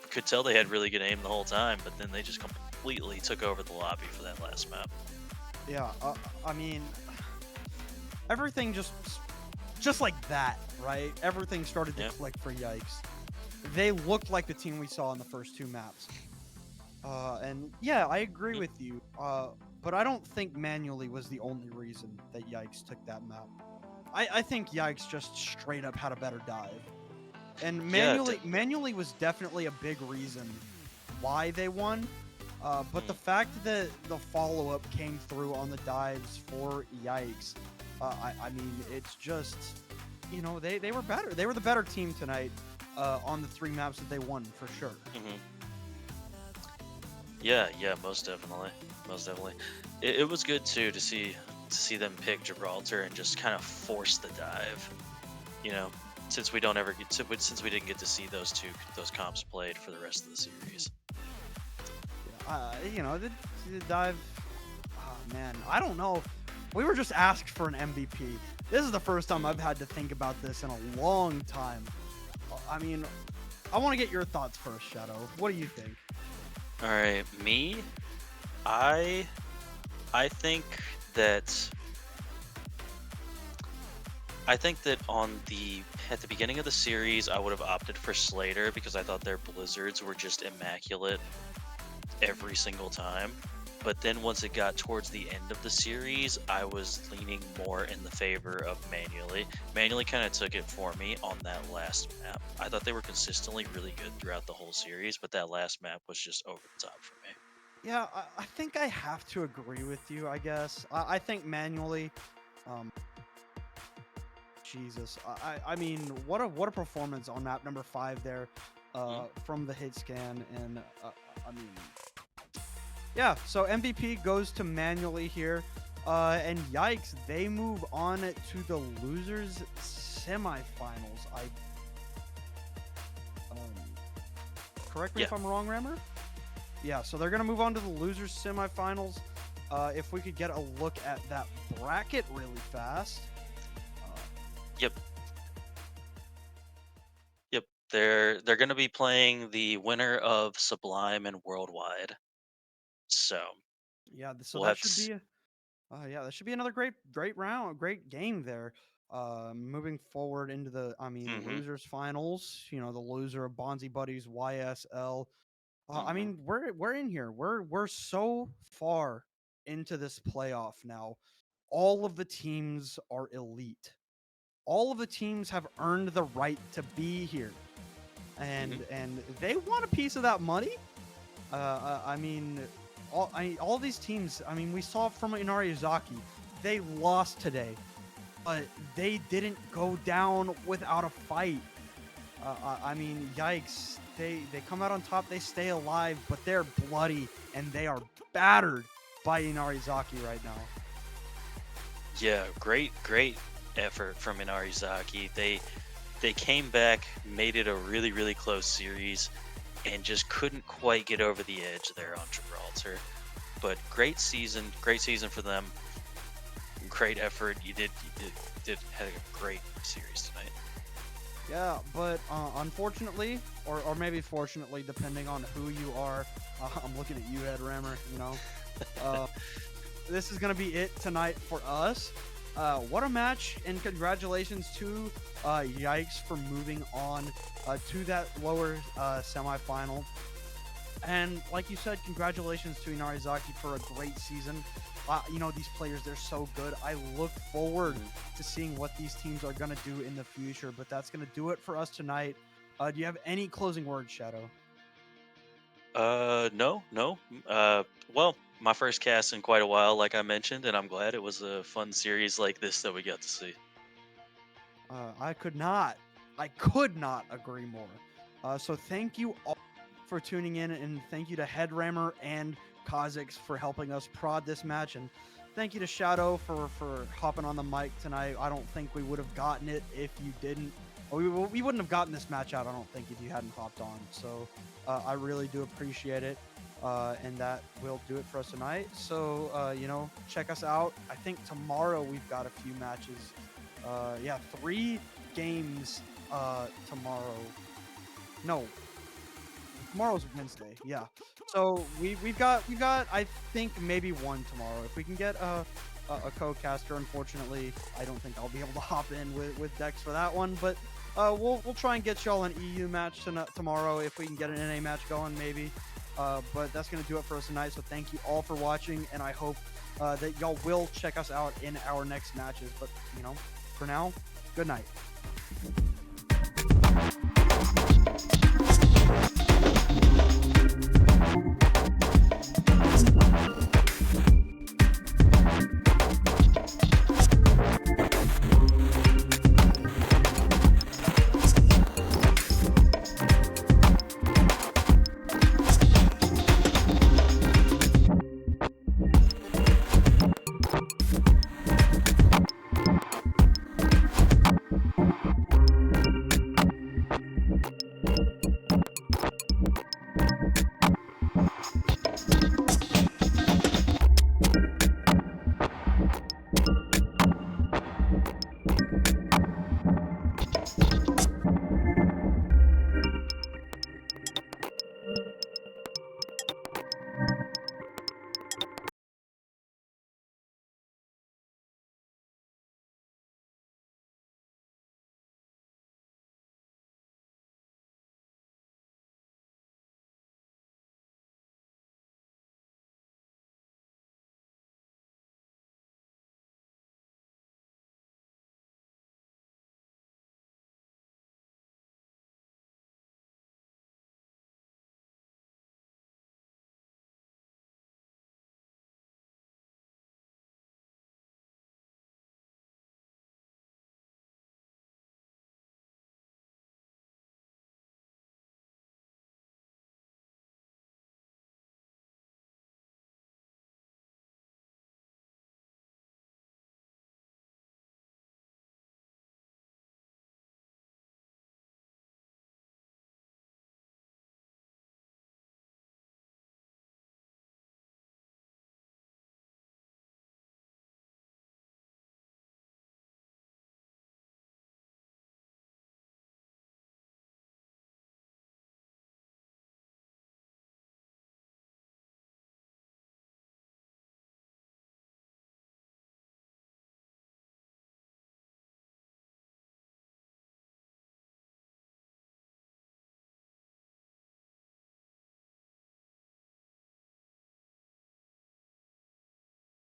could tell they had really good aim the whole time, but then they just completely took over the lobby for that last map. Yeah, I mean, everything just like that, right? Everything started to click for Yikes. They looked like the team we saw in the first 2 maps. And yeah, I agree with you. But I don't think manually was the only reason that Yikes took that map. I think Yikes just straight up had a better dive. And manually was definitely a big reason why they won. But the fact that the follow-up came through on the dives for Yikes, I mean, it's just, they were better. They were the better team tonight. On the 3 maps that they won, for sure. Yeah, most definitely. It was good too to see them pick Gibraltar and just kind of force the dive. Since we didn't get to see those comps played for the rest of the series. The dive. Oh man, I don't know. We were just asked for an MVP. This is the first time I've had to think about this in a long time. I mean, I want to get your thoughts first, Shadow. What do you think? All right, me, I think that at the beginning of the series, I would have opted for Slater because I thought their blizzards were just immaculate every single time. But then once it got towards the end of the series, I was leaning more in the favor of Manually. Manually kind of took it for me on that last map. I thought they were consistently really good throughout the whole series, but that last map was just over the top for me. Yeah, I think I have to agree with you, I guess. I think Manually, Jesus. I mean, what a performance on map number 5 there from the hit scan. And, I mean... Yeah, so MVP goes to Manually here, and Yikes, they move on to the losers semifinals. Correct me if I'm wrong, Rammer? Yeah, so they're gonna move on to the losers semifinals. If we could get a look at that bracket really fast. Yep. They're going to be playing the winner of Sublime and Worldwide. So Yeah, so we'll that have to. should be yeah, that should be another great round, great game there. Moving forward into the Mm-hmm. losers finals, the loser of Bonzi Buddies YSL. Mm-hmm. We're in here. We're so far into this playoff now. All of the teams are elite. All of the teams have earned the right to be here, Mm-hmm. and they want a piece of that money. I mean, all these teams. I mean, we saw from Inarizaki, they lost today, but they didn't go down without a fight. I mean, yikes! They come out on top. They stay alive, but they're bloody and they are battered by Inarizaki right now. Yeah, great effort from Inarizaki. They came back, made it a really close series, and just couldn't quite get over the edge there on Gibraltar. But great season for them. Great effort. You did had a great series tonight. Yeah, but unfortunately, or maybe fortunately, depending on who you are, I'm looking at you, Head Rammer. Uh, this is gonna be it tonight for us. What a match, and congratulations to Yikes for moving on to that lower semifinal. And like you said, congratulations to Inarizaki for a great season. These players, they're so good. I look forward to seeing what these teams are going to do in the future. But that's going to do it for us tonight. Do you have any closing words, Shadow? No. Well, my first cast in quite a while, like I mentioned, and I'm glad it was a fun series like this that we got to see. I could not agree more. So thank you all for tuning in, and thank you to Headrammer and Khazix for helping us prod this match, and thank you to Shadow for hopping on the mic tonight. I don't think we would have gotten it if you didn't. We wouldn't have gotten this match out, I don't think, if you hadn't hopped on. So I really do appreciate it. And that will do it for us tonight. So, check us out. I think tomorrow we've got a few matches. 3 games tomorrow. No, tomorrow's Wednesday. Yeah. So we've got I think maybe one tomorrow. If we can get a co-caster, unfortunately, I don't think I'll be able to hop in with Dex for that one. But we'll try and get y'all an EU match tomorrow if we can get an NA match going, maybe. But that's gonna do it for us tonight. So thank you all for watching, and I hope that y'all will check us out in our next matches. But for now, good night.